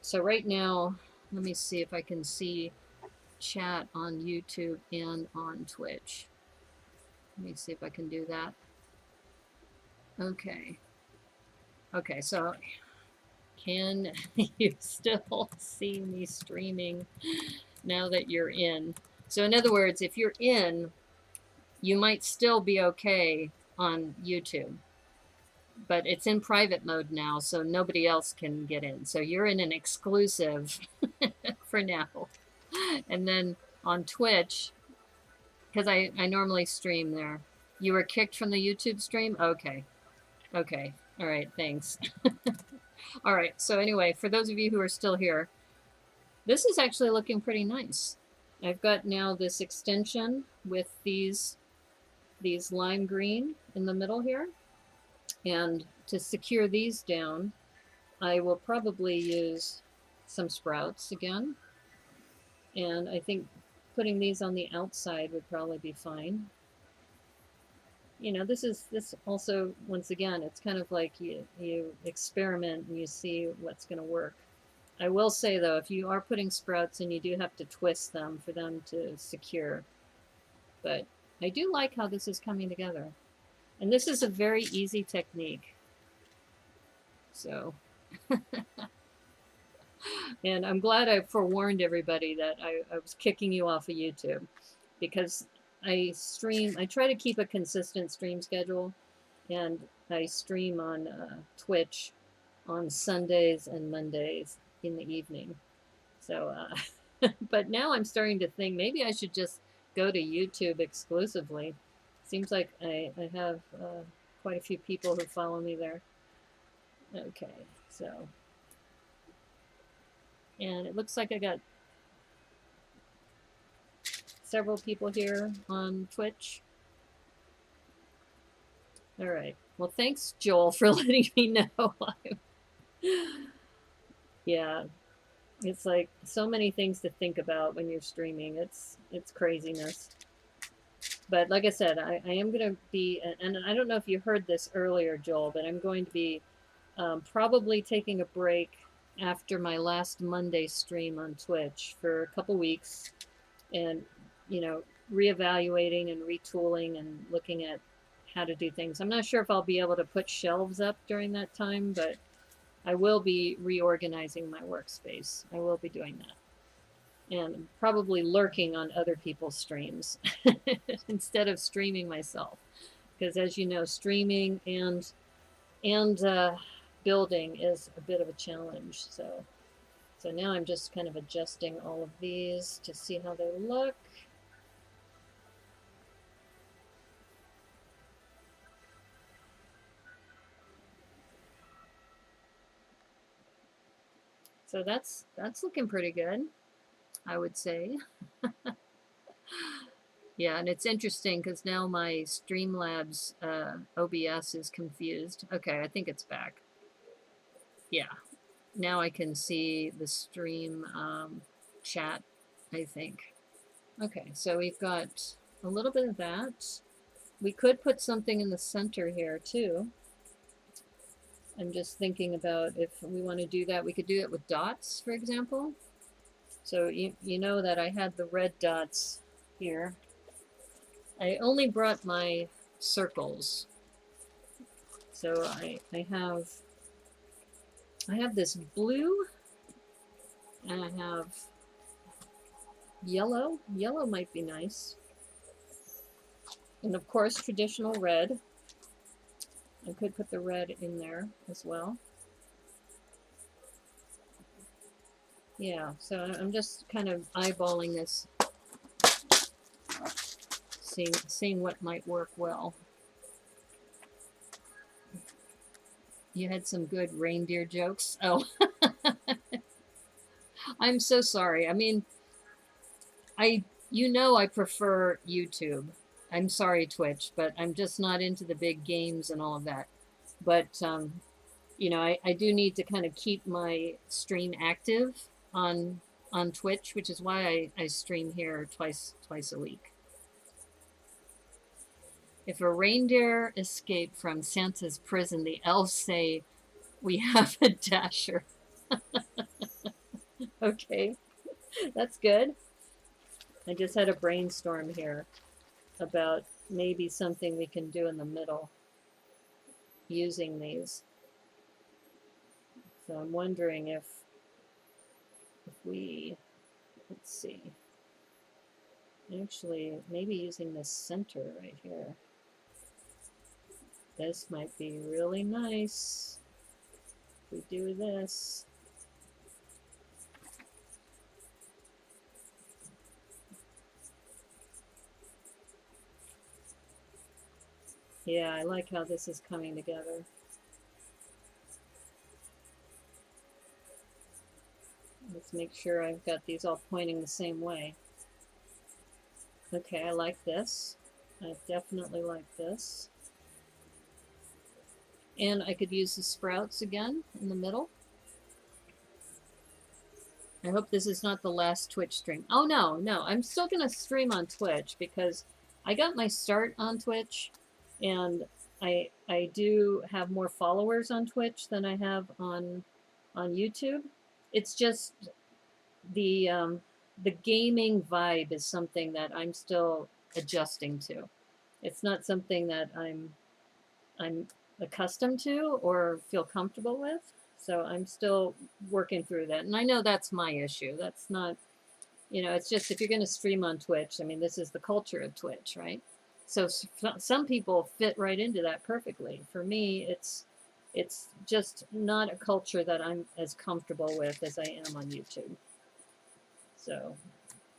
so right now, let me see if I can see chat on YouTube and on Twitch. Let me see if I can do that. Okay. Okay, so can you still see me streaming now that you're in? So in other words, if you're in, you might still be okay on YouTube. But it's in private mode now, so nobody else can get in. So you're in an exclusive for now. And then on Twitch, because I normally stream there. You were kicked from the YouTube stream? Okay. Okay. All right, thanks. All right, so anyway, for those of you who are still here, this is actually looking pretty nice. I've got now this extension with these lime green in the middle here. And to secure these down, I will probably use some sprouts again. And I think putting these on the outside would probably be fine. You know, this also, once again, it's kind of like you experiment and you see what's going to work. I will say though, if you are putting sprouts in, you do have to twist them for them to secure. But I do like how this is coming together. And this is a very easy technique. So, and I'm glad I forewarned everybody that I was kicking you off of YouTube, because I try to keep a consistent stream schedule, and I stream on Twitch on Sundays and Mondays in the evening. So, but now I'm starting to think maybe I should just go to YouTube exclusively. Seems like I have quite a few people who follow me there. Okay, so, and it looks like I got several people here on Twitch. All right. Well, thanks, Joel, for letting me know. Yeah, it's like so many things to think about when you're streaming. It's craziness. But like I said, I am going to be, and I don't know if you heard this earlier, Joel, but I'm going to be probably taking a break after my last Monday stream on Twitch for a couple weeks, and, you know, reevaluating and retooling and looking at how to do things. I'm not sure if I'll be able to put shelves up during that time, but I will be reorganizing my workspace. I will be doing that. And probably lurking on other people's streams instead of streaming myself. Because as you know, streaming and building is a bit of a challenge. So now I'm just kind of adjusting all of these to see how they look. So that's looking pretty good, I would say. Yeah, and it's interesting because now my Streamlabs OBS is confused. Okay, I think it's back. Yeah, now I can see the stream chat, I think. Okay, so we've got a little bit of that. We could put something in the center here too. I'm just thinking about if we want to do that. We could do it with dots, for example. So you know that I had the red dots here. I only brought my circles. So I have this blue, and I have yellow. Yellow might be nice. And of course, traditional red. I could put the red in there as well. Yeah, so I'm just kind of eyeballing this, seeing what might work well. You had some good reindeer jokes. Oh, I'm so sorry. I mean, you know I prefer YouTube. I'm sorry, Twitch, but I'm just not into the big games and all of that. But you know, I do need to kind of keep my stream active on Twitch, which is why I stream here twice a week. If a reindeer escaped from Santa's prison, the elves say, "We have a dasher." Okay, that's good. I just had a brainstorm here about maybe something we can do in the middle using these. So I'm wondering if we, let's see, actually maybe using the center right here. This might be really nice if we do this. Yeah, I like how this is coming together. Let's make sure I've got these all pointing the same way. Okay, I like this. I definitely like this. And I could use the sprouts again in the middle. I hope this is not the last Twitch stream. Oh, no, no. I'm still going to stream on Twitch because I got my start on Twitch, and I do have more followers on Twitch than I have on YouTube. It's just the gaming vibe is something that I'm still adjusting to. It's not something that I'm accustomed to or feel comfortable with. So I'm still working through that. And I know that's my issue. That's not, it's just if you're going to stream on Twitch, I mean, this is the culture of Twitch, right? So some people fit right into that perfectly. For me, it's just not a culture that I'm as comfortable with as I am on YouTube. So,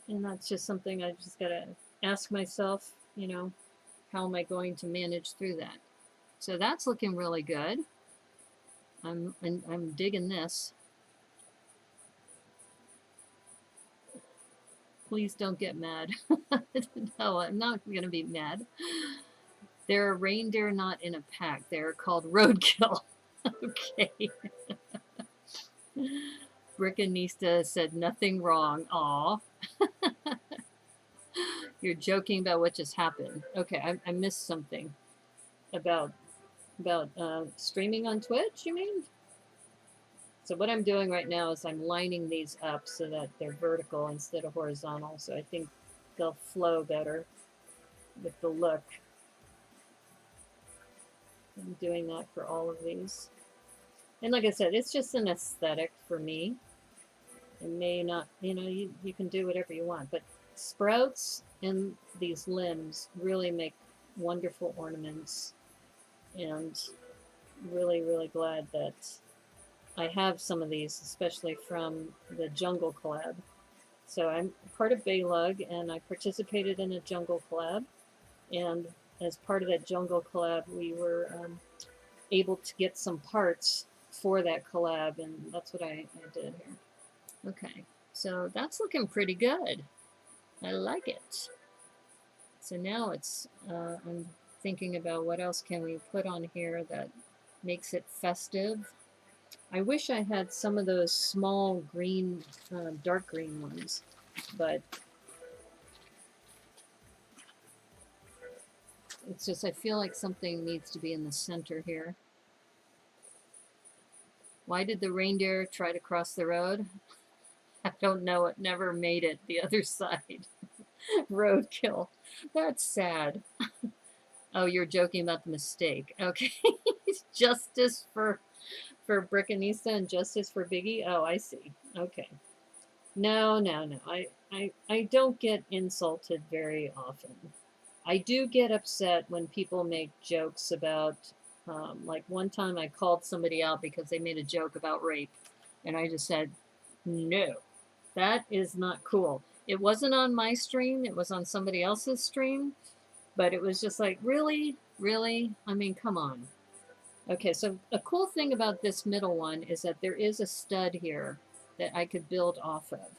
and that's just something I just got to ask myself, how am I going to manage through that? So that's looking really good. I'm digging this. Please don't get mad. No, I'm not going to be mad. They're a reindeer not in a pack. They're called roadkill. Okay. Brickanista said nothing wrong. Aw. You're joking about what just happened. Okay, I missed something about streaming on Twitch, you mean? So what I'm doing right now is I'm lining these up so that they're vertical instead of horizontal. So I think they'll flow better with the look. I'm doing that for all of these. And like I said, it's just an aesthetic for me. It may not, you can do whatever you want. But sprouts and these limbs really make wonderful ornaments. And really, really glad that I have some of these, especially from the Jungle Collab. So I'm part of Baylug, and I participated in a Jungle Collab. And as part of that Jungle Collab, we were able to get some parts for that collab, and that's what I did here. Okay, so that's looking pretty good. I like it. So now it's, I'm thinking about what else can we put on here that makes it festive. I wish I had some of those small green, dark green ones, but it's just I feel like something needs to be in the center here. Why did the reindeer try to cross the road? I don't know. It never made it the other side. Roadkill. That's sad. Oh, you're joking about the mistake. Okay. Justice for Brickanista and justice for Biggie. Oh, I see. Okay. No, no, no. I don't get insulted very often. I do get upset when people make jokes about, like one time I called somebody out because they made a joke about rape. And I just said, no, that is not cool. It wasn't on my stream. It was on somebody else's stream. But it was just like, really? Really? I mean, come on. Okay, so a cool thing about this middle one is that there is a stud here that I could build off of.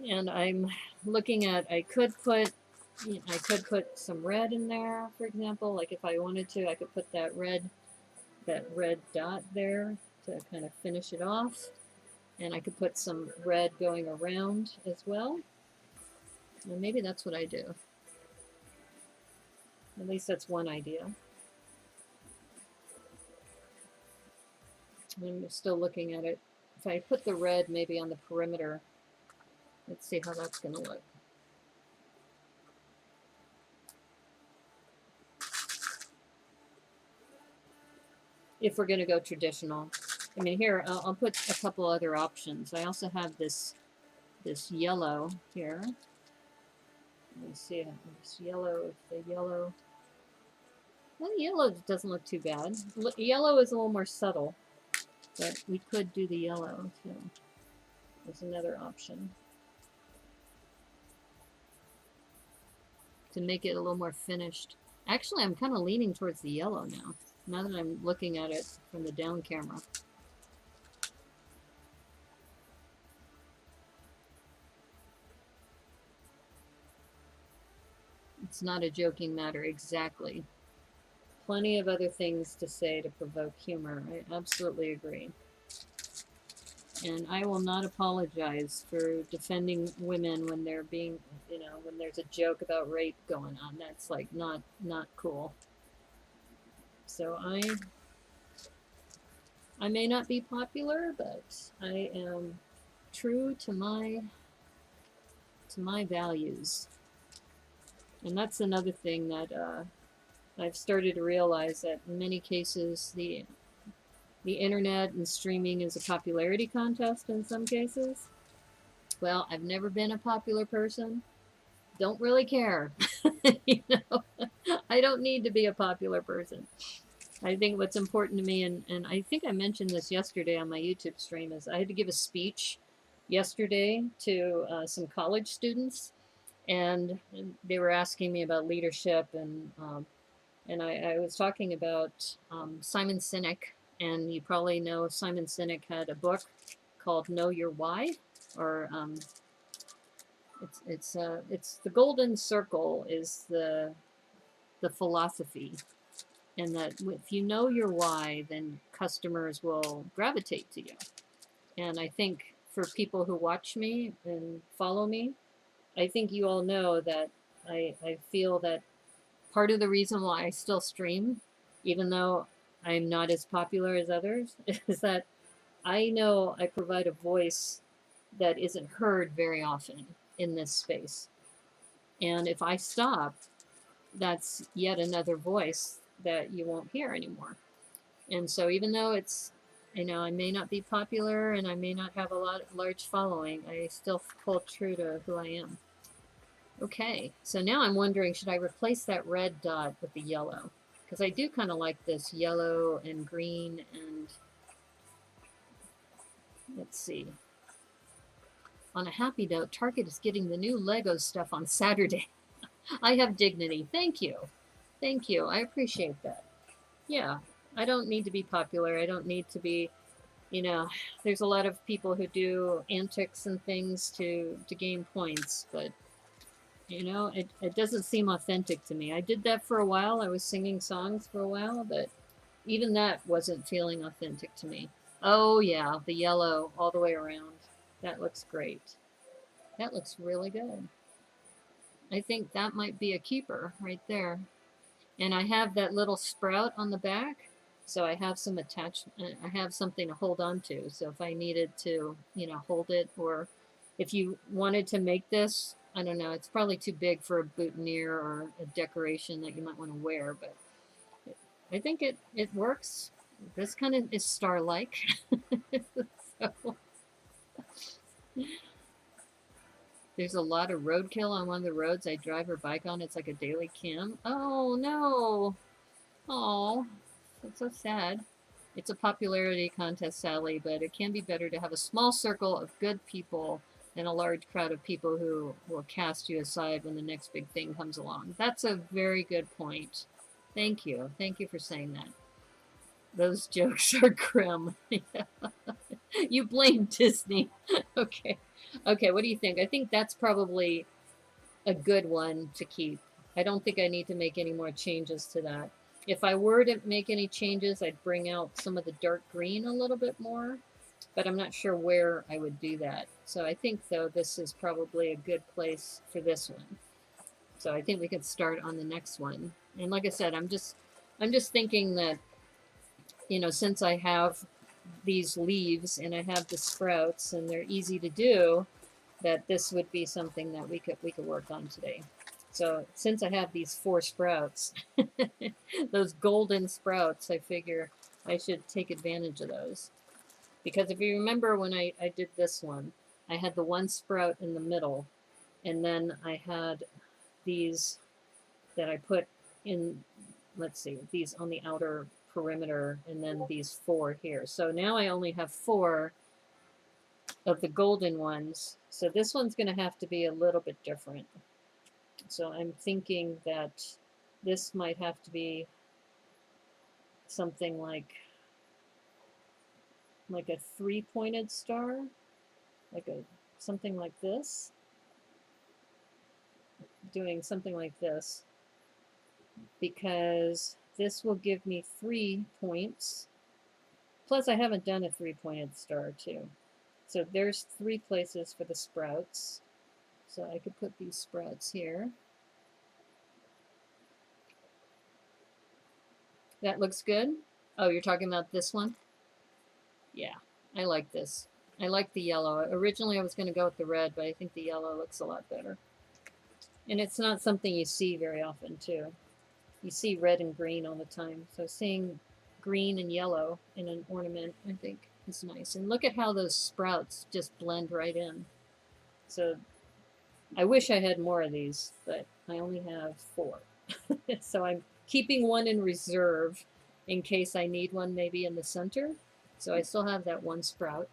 And I'm looking at, I could put some red in there, for example. Like if I wanted to, I could put that red dot there to kind of finish it off. And I could put some red going around as well. And maybe that's what I do. At least that's one idea. I'm still looking at it. If I put the red maybe on the perimeter, let's see how that's going to look. If we're going to go traditional. I mean, here, I'll put a couple other options. I also have this yellow here. Let me see this yellow. If the yellow... Well, the yellow doesn't look too bad. Yellow is a little more subtle, but we could do the yellow, too. There's another option. To make it a little more finished. Actually, I'm kind of leaning towards the yellow now that I'm looking at it from the down camera. It's not a joking matter, exactly. Plenty of other things to say to provoke humor. I absolutely agree. And I will not apologize for defending women when they're being, you know, when there's a joke about rape going on. That's like not cool. So I may not be popular, but I am true to my values. And that's another thing that I've started to realize, that in many cases the internet and streaming is a popularity contest in some cases. Well, I've never been a popular person. Don't really care. You know, I don't need to be a popular person. I think what's important to me, and I think I mentioned this yesterday on my YouTube stream, is I had to give a speech yesterday to some college students, and they were asking me about leadership, and I was talking about Simon Sinek, and you probably know Simon Sinek had a book called Know Your Why, or it's the golden circle is the philosophy, and that if you know your why, then customers will gravitate to you. And I think for people who watch me and follow me, I think you all know that I feel that part of the reason why I still stream, even though I'm not as popular as others, is that I know I provide a voice that isn't heard very often in this space. And if I stop, that's yet another voice that you won't hear anymore. And so even though it's, you know, I may not be popular and I may not have a large following, I still hold true to who I am. Okay, so now I'm wondering, should I replace that red dot with the yellow? Because I do kind of like this yellow and green, and let's see. On a happy note, Target is getting the new Lego stuff on Saturday. I have dignity. Thank you. Thank you. I appreciate that. Yeah, I don't need to be popular. I don't need to be, you know, there's a lot of people who do antics and things to gain points, but you know, it doesn't seem authentic to me. I did that for a while. I was singing songs for a while, but even that wasn't feeling authentic to me. Oh yeah, the yellow all the way around. That looks great. That looks really good. I think that might be a keeper right there. And I have that little sprout on the back, so I have some attachment. I have something to hold on to. So if I needed to, you know, hold it, or if you wanted to make this, I don't know, it's probably too big for a boutonniere or a decoration that you might want to wear, but I think it works. This kind of is star-like. So, there's a lot of roadkill on one of the roads I drive or bike on. It's like a daily cam. Oh no! Oh, that's so sad. It's a popularity contest, Sally, but it can be better to have a small circle of good people than a large crowd of people who will cast you aside when the next big thing comes along. That's a very good point. Thank you. Thank you for saying that. Those jokes are grim. Yeah. You blame Disney. Okay. Okay, what do you think? I think that's probably a good one to keep. I don't think I need to make any more changes to that. If I were to make any changes, I'd bring out some of the dark green a little bit more, but I'm not sure where I would do that. So I think, though, this is probably a good place for this one. So I think we could start on the next one. And like I said, I'm just thinking that, you know, since I have these leaves and I have the sprouts and they're easy to do, that this would be something that we could work on today. So since I have these 4 sprouts, those golden sprouts, I figure I should take advantage of those. Because if you remember when I did this one, I had the 1 sprout in the middle, and then I had these that I put in, let's see, these on the outer perimeter, and then these 4 here. So now I only have 4 of the golden ones. So this one's going to have to be a little bit different. So I'm thinking that this might have to be something like a 3-pointed star, like something like this. doing something like this, because this will give me 3 points. Plus, I haven't done a 3-pointed star, too. So there's 3 places for the sprouts. So I could put these sprouts here. That looks good. Oh, you're talking about this one? Yeah, I like this. I like the yellow. Originally, I was going to go with the red, but I think the yellow looks a lot better. And it's not something you see very often, too. You see red and green all the time. So seeing green and yellow in an ornament, I think, is nice. And look at how those sprouts just blend right in. So I wish I had more of these, but I only have 4. So I'm keeping one in reserve in case I need one maybe in the center. So I still have that 1 sprout.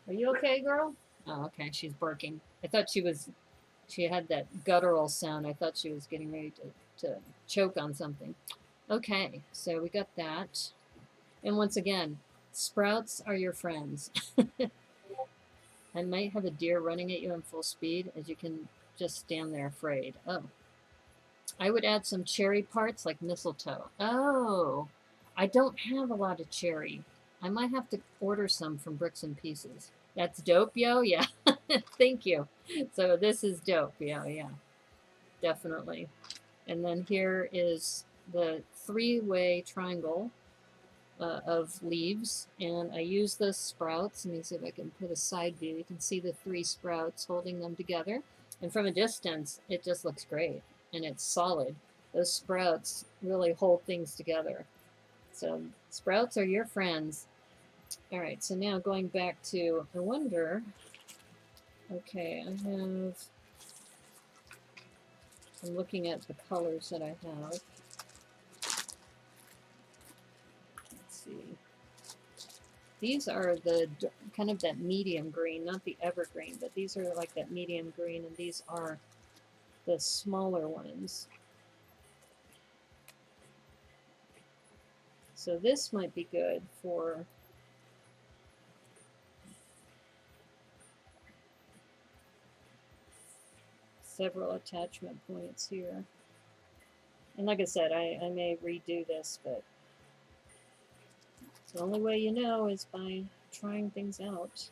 Are you okay, girl? Oh, okay, she's barking. I thought she had that guttural sound. I thought she was getting ready to choke on something. Okay, so we got that. And once again, sprouts are your friends. I might have a deer running at you in full speed, as you can just stand there afraid. Oh. I would add some cherry parts like mistletoe. Oh, I don't have a lot of cherry. I might have to order some from Bricks and Pieces. That's dope, yo? Yeah. Thank you. So this is dope. Yeah, yeah. Definitely. And then here is the 3-way triangle of leaves. And I use the sprouts. Let me see if I can put a side view. You can see the 3 sprouts holding them together. And from a distance, it just looks great. And it's solid. Those sprouts really hold things together. So sprouts are your friends. All right, so now going back to, I wonder, okay, I'm looking at the colors that I have. Let's see. These are the kind of that medium green, not the evergreen, but these are like that medium green, and these are the smaller ones. So this might be good for several attachment points here. And like I said, I may redo this, but the only way you know is by trying things out.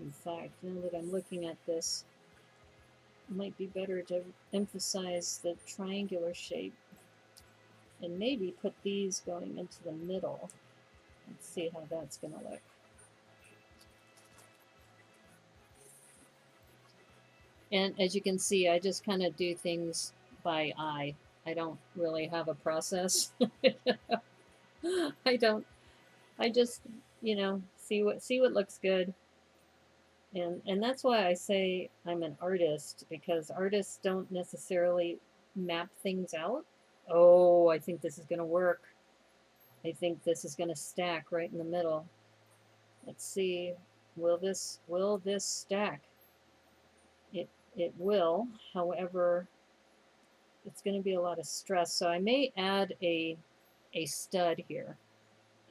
In fact, now that I'm looking at this, it might be better to emphasize the triangular shape and maybe put these going into the middle. Let's see how that's going to look. And as you can see, I just kind of do things by eye. I don't really have a process. I just, you know, see what looks good. And that's why I say I'm an artist, because artists don't necessarily map things out. Oh, I think this is going to work. I think this is going to stack right in the middle. Let's see. Will this stack? It will. However, it's going to be a lot of stress. So I may add a stud here.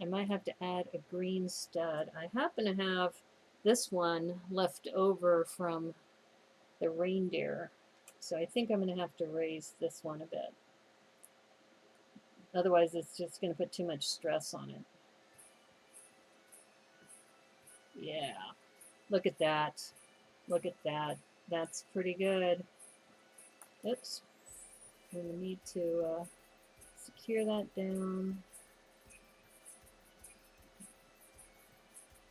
I might have to add a green stud. I happen to have this one left over from the reindeer. So I think I'm going to have to raise this one a bit. Otherwise, it's just going to put too much stress on it. Yeah. Look at that. Look at that. That's pretty good. Oops. I'm going to need to secure that down.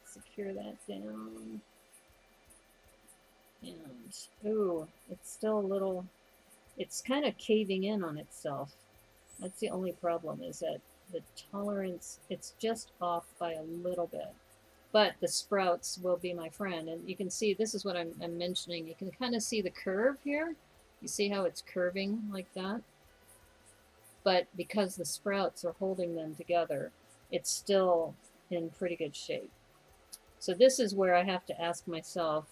Secure that down. And, ooh, it's still a little, it's kind of caving in on itself. That's the only problem, is that the tolerance, it's just off by a little bit. But the sprouts will be my friend. And you can see, this is what I'm mentioning. You can kind of see the curve here. You see how it's curving like that? But because the sprouts are holding them together, it's still in pretty good shape. So this is where I have to ask myself,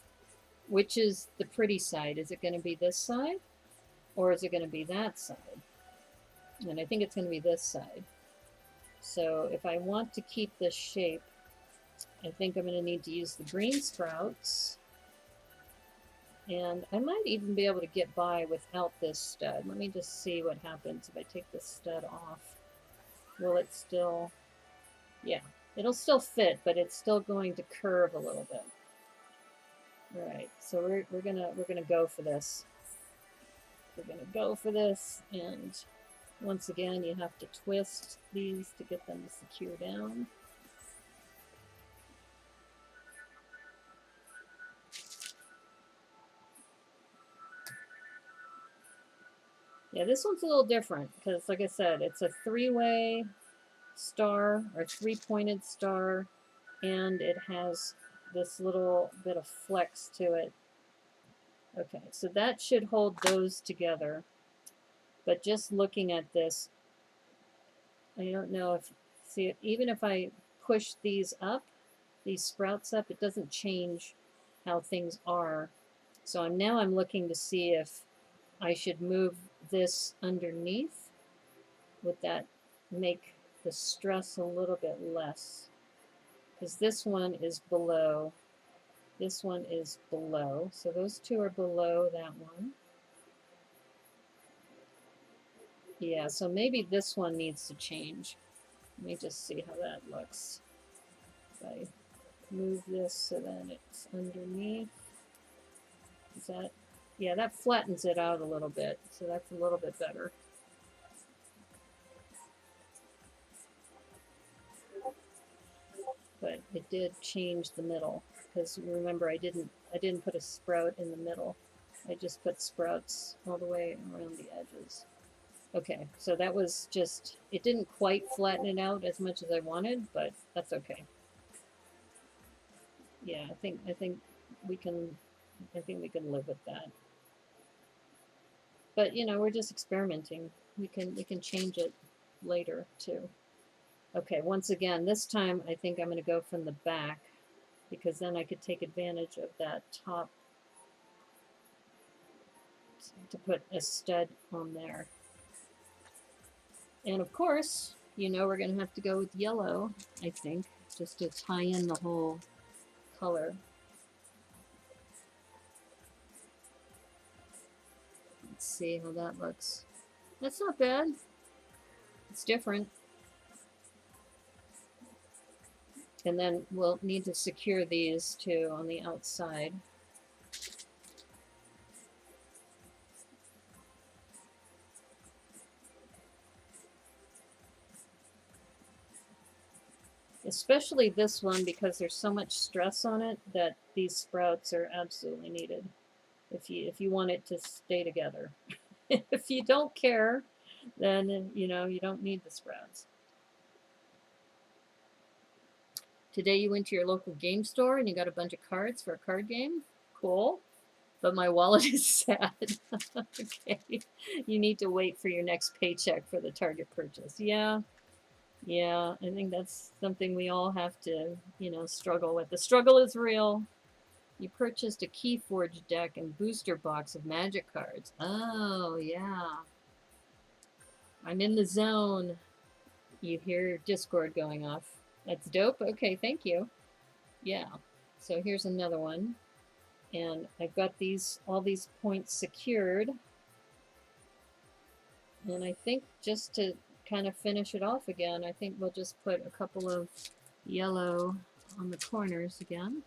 which is the pretty side? Is it going to be this side? Or is it going to be that side? And I think it's going to be this side. So if I want to keep this shape, I think I'm going to need to use the green sprouts. And I might even be able to get by without this stud. Let me just see what happens if I take this stud off. Will it still, yeah, it'll still fit, but it's still going to curve a little bit. All right, so we're gonna go for this. We're gonna go for this, and once again, you have to twist these to get them to secure down. Yeah, this one's a little different because, like I said, it's a three-way star or three-pointed star, and it has this little bit of flex to it. Okay, so that should hold those together. But just looking at this, I don't know if, see, even if I push these up, these sprouts up, it doesn't change how things are. So now I'm looking to see if I should move this underneath. Would that make the stress a little bit less? Because this one is below. This one is below. So those two are below that one. Yeah, so maybe this one needs to change. Let me just see how that looks. If I move this so then it's underneath. Is that, yeah, that flattens it out a little bit. So that's a little bit better. But it did change the middle because remember I didn't put a sprout in the middle. I just put sprouts all the way around the edges. Okay, so that was just, it didn't quite flatten it out as much as I wanted, but that's okay. Yeah, I think we can live with that. But you know, we're just experimenting. We can change it later too. Okay, once again, this time I think I'm going to go from the back because then I could take advantage of that top to put a stud on there. And of course, you know, we're going to have to go with yellow, I think, just to tie in the whole color. Let's see how that looks. That's not bad. It's different. And then we'll need to secure these too on the outside. Especially this one because there's so much stress on it that these sprouts are absolutely needed if you want it to stay together. If you don't care, then you know you don't need the sprouts. Today you went to your local game store and you got a bunch of cards for a card game? Cool. But my wallet is sad. Okay. You need to wait for your next paycheck for the Target purchase. Yeah. Yeah, I think that's something we all have to, you know, struggle with. The struggle is real. You purchased a Keyforge deck and booster box of magic cards. Oh, yeah. I'm in the zone. You hear Discord going off. That's dope. Okay, thank you. Yeah. So here's another one. And I've got these all these points secured. And I think just to kind of finish it off again, I think we'll just put a couple of yellow on the corners again.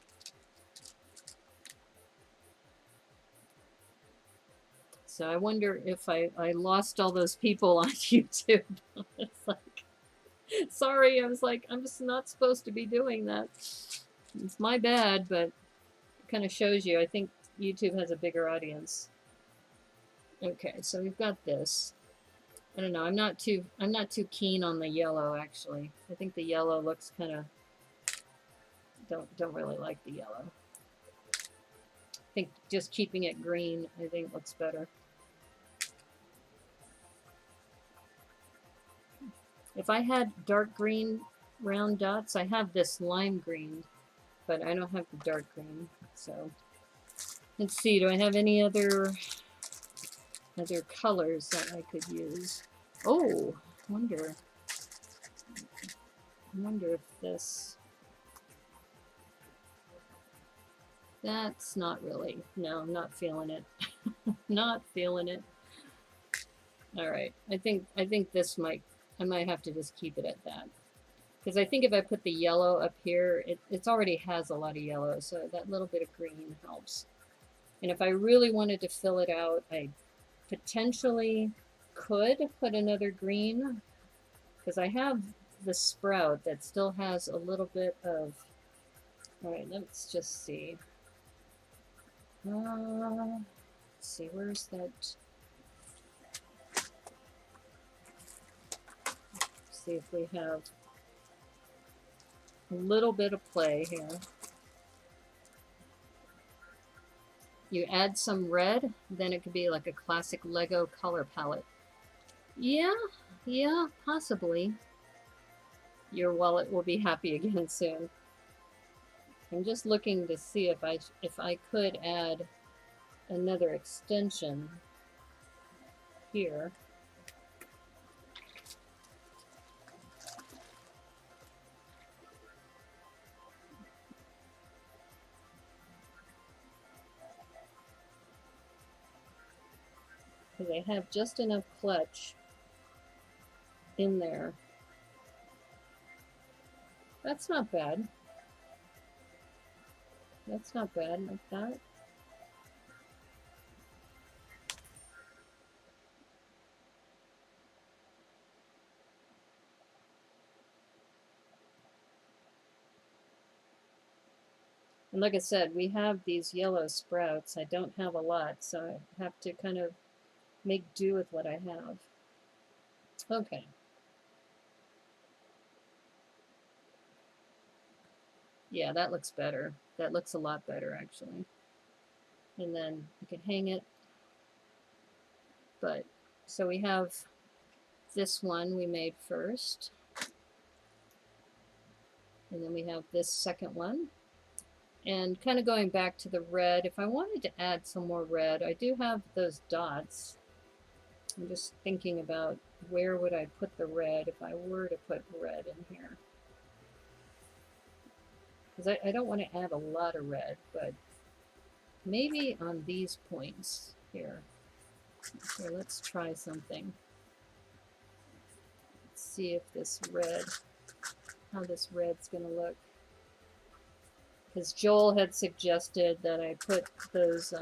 So I wonder if I lost all those people on YouTube. It's like, sorry, I was like, I'm just not supposed to be doing that. It's my bad, but it kind of shows you. I think YouTube has a bigger audience. Okay, so we've got this. I don't know. I'm not too keen on the yellow actually. I think the yellow looks kind of don't really like the yellow. I think just keeping it green I think looks better. If I had dark green round dots, I have this lime green, but I don't have the dark green. So let's see, do I have any other colors that I could use? Oh, I wonder if this, That's not really, no, I'm not feeling it. Not feeling it. All right, I think this might, I might have to just keep it at that. Because I think if I put the yellow up here, it already has a lot of yellow, so that little bit of green helps. And if I really wanted to fill it out, I potentially could put another green, because I have the sprout that still has a little bit of, all right, let's just see. Let's see, where's that? See if we have a little bit of play here. You add some red, then it could be like a classic Lego color palette. Yeah, yeah, possibly. Your wallet will be happy again soon. I'm just looking to see if I could add another extension here. Because I have just enough clutch in there. That's not bad. That's not bad like that. And like I said, we have these yellow sprouts. I don't have a lot, so I have to kind of make do with what I have. Okay. Yeah, that looks better. That looks a lot better, actually. And then you can hang it. But, so we have this one we made first. And then we have this second one. And kind of going back to the red, if I wanted to add some more red, I do have those dots. I'm just thinking about where would I put the red if I were to put red in here. Because I don't want to add a lot of red, but maybe on these points here. Okay, let's try something. Let's see if this red, how this red's going to look. Because Joel had suggested that I put those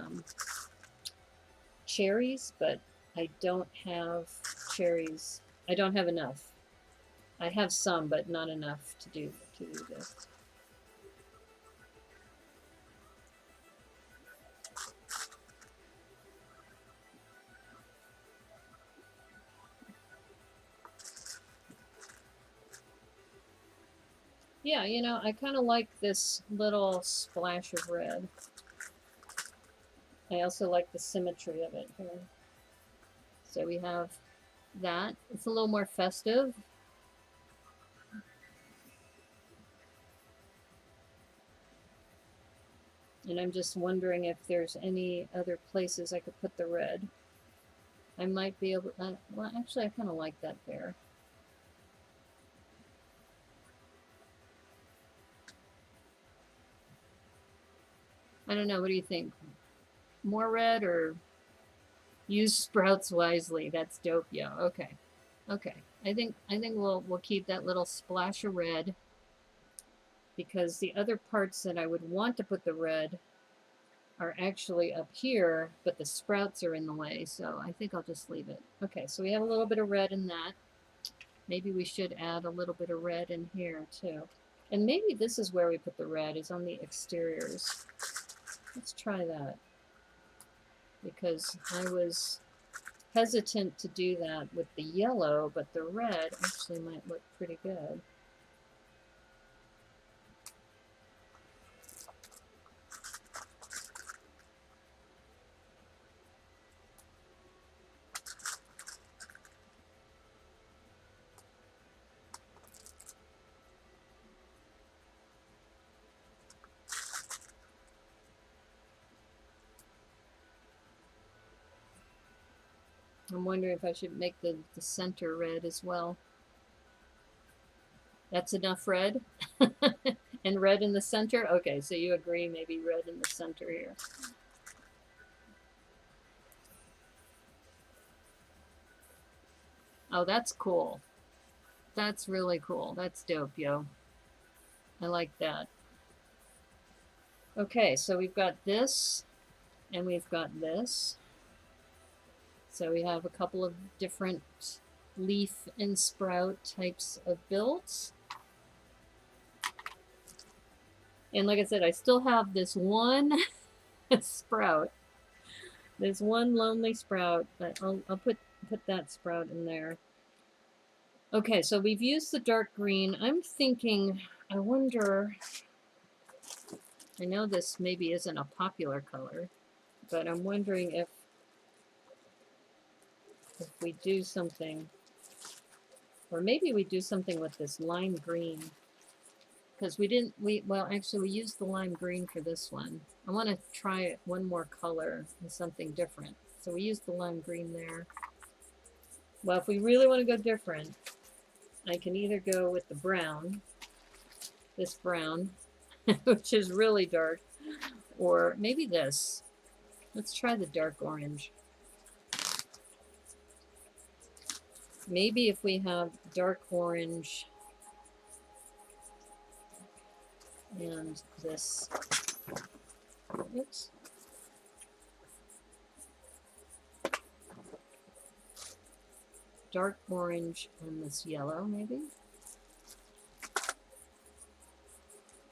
cherries, but I don't have cherries. I don't have enough. I have some, but not enough to do this. Yeah, you know, I kind of like this little splash of red. I also like the symmetry of it here. So we have that. It's a little more festive. And I'm just wondering if there's any other places I could put the red. I might be able to, well, actually, I kind of like that there. I don't know, what do you think? More red or use sprouts wisely? That's dope, yeah, okay. Okay, I think we'll keep that little splash of red, because the other parts that I would want to put the red are actually up here, but the sprouts are in the way, so I think I'll just leave it. Okay, so we have a little bit of red in that. Maybe we should add a little bit of red in here too. And maybe this is where we put the red, is on the exteriors. Let's try that. Because I was hesitant to do that with the yellow, but the red actually might look pretty good. I'm wondering if I should make the center red as well. That's enough red. And red in the center? Okay, so you agree maybe red in the center here. Oh, that's cool. That's really cool. That's dope, yo. I like that. Okay, so we've got this and we've got this. So we have a couple of different leaf and sprout types of builds. And like I said, I still have this one sprout. There's one lonely sprout, but I'll put that sprout in there. Okay, so we've used the dark green. I'm thinking, I wonder, I know this maybe isn't a popular color, but I'm wondering if we do something, or maybe we do something with this lime green. Because well, actually we used the lime green for this one. I want to try one more color and something different. So we used the lime green there. Well, if we really want to go different, I can either go with the brown, this brown, which is really dark, or maybe this. Let's try the dark orange. Maybe if we have dark orange and this, oops, dark orange and this yellow, maybe.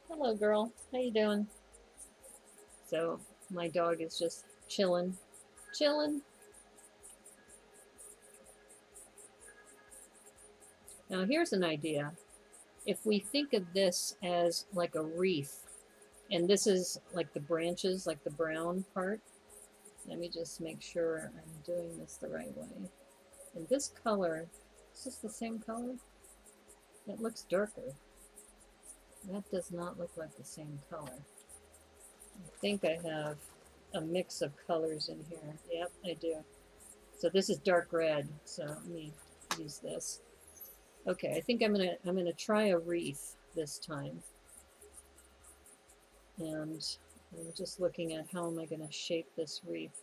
Hello, girl. How you doing? So my dog is just chilling. Now here's an idea. If we think of this as like a wreath, and this is like the branches, like the brown part. Let me just make sure I'm doing this the right way. And this color, is this the same color? It looks darker. That does not look like the same color. I think I have a mix of colors in here. Yep, I do. So this is dark red, so let me use this. Okay, I think I'm gonna try a wreath this time. And I'm just looking at how am I gonna shape this wreath.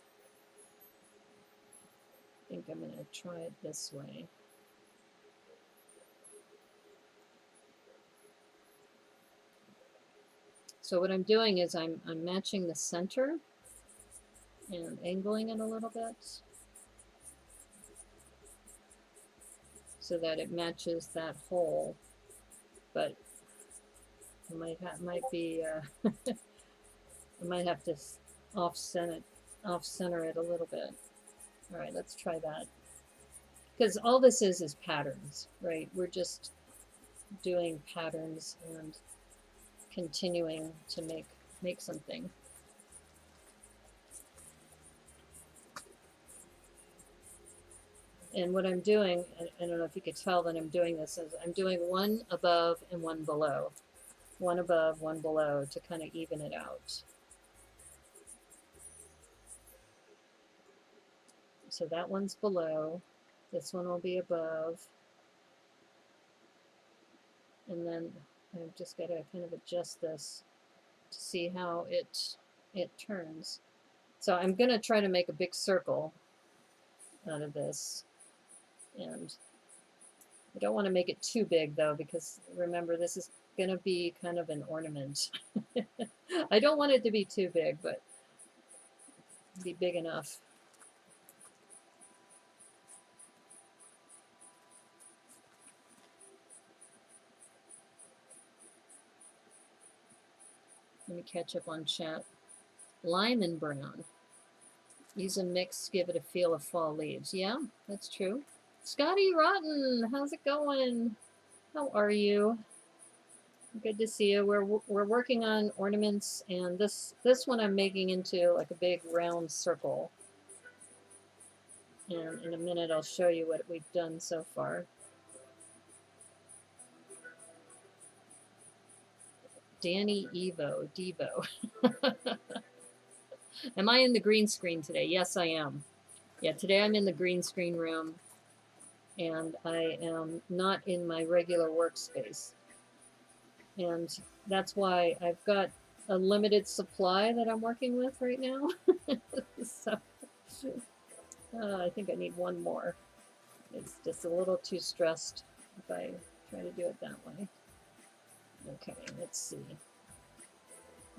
I think I'm gonna try it this way. So what I'm doing is I'm matching the center and angling it a little bit so that it matches that hole, but I might have to off-center it a little bit. All right, let's try that. Because all this is patterns, right? We're just doing patterns and continuing to make something. And what I'm doing, I don't know if you could tell that I'm doing this, is I'm doing one above and one below. One above, one below to kind of even it out. So that one's below, this one will be above. And then I've just got to kind of adjust this to see how it turns. So I'm going to try to make a big circle out of this. And I don't want to make it too big though, because remember this is going to be kind of an ornament. I don't want it to be too big, but be big enough. Let me catch up on chat. Lime and brown. Use a mix, give it a feel of fall leaves. Yeah, that's true. Scotty Rotten, how's it going? How are you? Good to see you. We're working on ornaments, and this one I'm making into like a big round circle. And in a minute I'll show you what we've done so far. Danny Devo. Am I in the green screen today? Yes, I am. Yeah, today I'm in the green screen room, and I am not in my regular workspace. And that's why I've got a limited supply that I'm working with right now. So I think I need one more. It's just a little too stressed if I try to do it that way. Okay, let's see.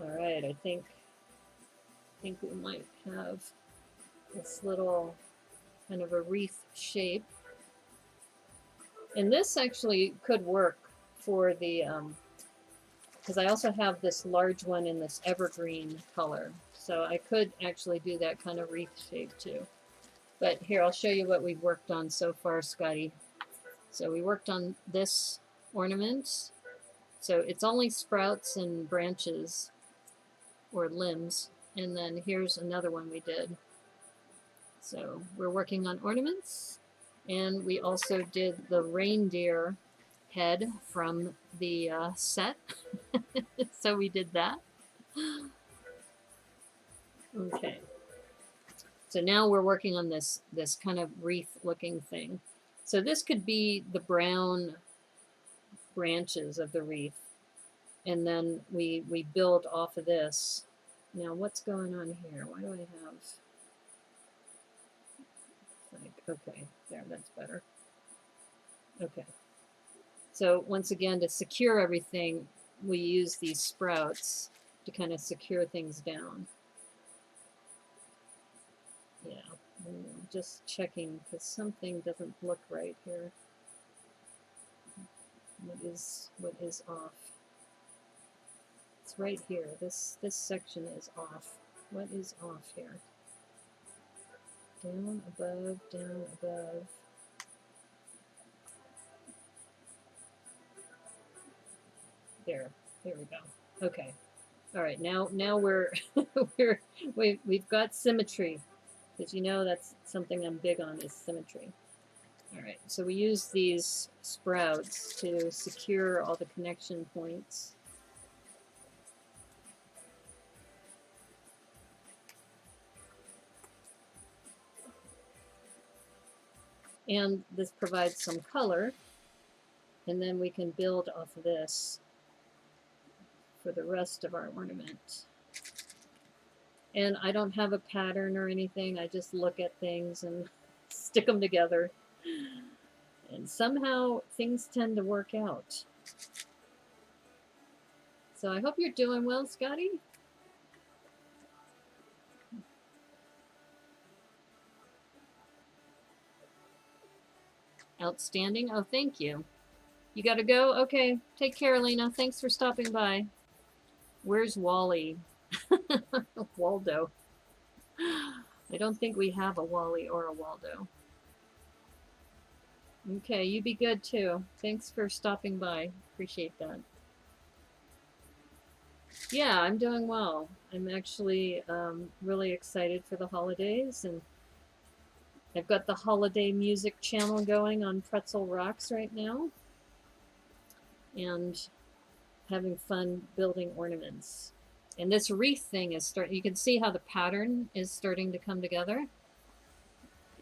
All right, I think we might have this little kind of a wreath shape. And this actually could work for the, because I also have this large one in this evergreen color. So I could actually do that kind of wreath shape too. But here, I'll show you what we've worked on so far, Scotty. So we worked on this ornament. So it's only sprouts and branches or limbs. And then here's another one we did. So we're working on ornaments. And we also did the reindeer head from the set. So we did that. Okay. So now we're working on this kind of wreath looking thing. So this could be the brown branches of the wreath. And then we build off of this. Now what's going on here? Why do I have... Okay, there, that's better. Okay. So once again, to secure everything, we use these sprouts to kind of secure things down. Yeah, I'm just checking because something doesn't look right here. What is off? It's right here. This section is off. What is off here? Down, above, down, above. There we go. Okay. All right. Now we're we've got symmetry, because you know that's something I'm big on is symmetry. All right. So we use these sprouts to secure all the connection points. And this provides some color, and then we can build off of this for the rest of our ornament. And I don't have a pattern or anything. I just look at things and stick them together. And somehow things tend to work out. So I hope you're doing well, Scotty. Outstanding. Oh, thank you. You got to go? Okay. Take care, Lena. Thanks for stopping by. Where's Wally? Waldo. I don't think we have a Wally or a Waldo. Okay, you be good too. Thanks for stopping by. Appreciate that. Yeah, I'm doing well. I'm actually really excited for the holidays, and I've got the holiday music channel going on Pretzel Rocks right now, and having fun building ornaments. And this wreath thing is starting, you can see how the pattern is starting to come together.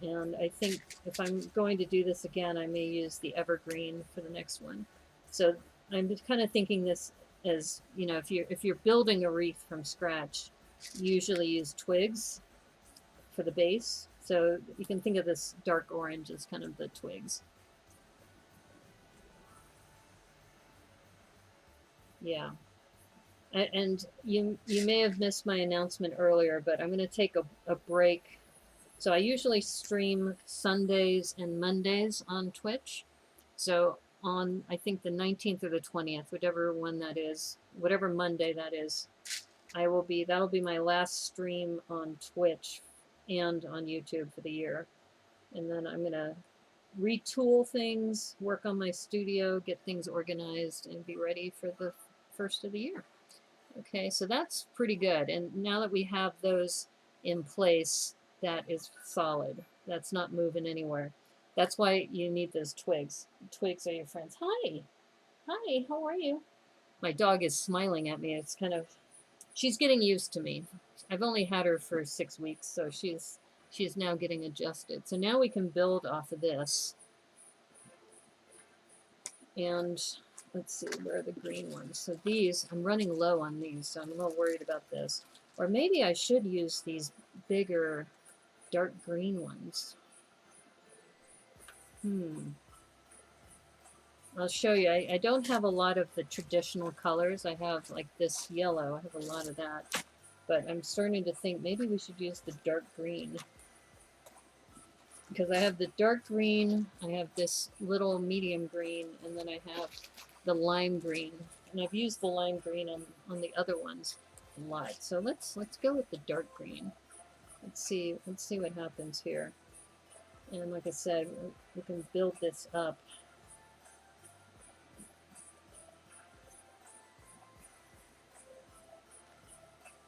And I think if I'm going to do this again, I may use the evergreen for the next one. So I'm kind of thinking this as, you know, if you're building a wreath from scratch, you usually use twigs for the base. So you can think of this dark orange as kind of the twigs. Yeah. And you may have missed my announcement earlier, but I'm going to take a break. So I usually stream Sundays and Mondays on Twitch. So on, I think the 19th or the 20th, whichever one that is, whatever Monday that is, that'll be my last stream on Twitch and on YouTube for the year. And then I'm going to retool things, work on my studio, get things organized, and be ready for the first of the year. Okay, so that's pretty good. And now that we have those in place, that is solid. That's not moving anywhere. That's why you need those twigs. Twigs are your friends. Hi. Hi, how are you? My dog is smiling at me. It's kind of, she's getting used to me. I've only had her for 6 weeks, so she's now getting adjusted. So now we can build off of this. And let's see, where are the green ones? So these, I'm running low on these, so I'm a little worried about this. Or maybe I should use these bigger dark green ones. I'll show you. I don't have a lot of the traditional colors. I have like this yellow. I have a lot of that. But I'm starting to think maybe we should use the dark green. Because I have the dark green, I have this little medium green, and then I have the lime green. And I've used the lime green on the other ones a lot. So let's go with the dark green. Let's see what happens here. And like I said, we can build this up.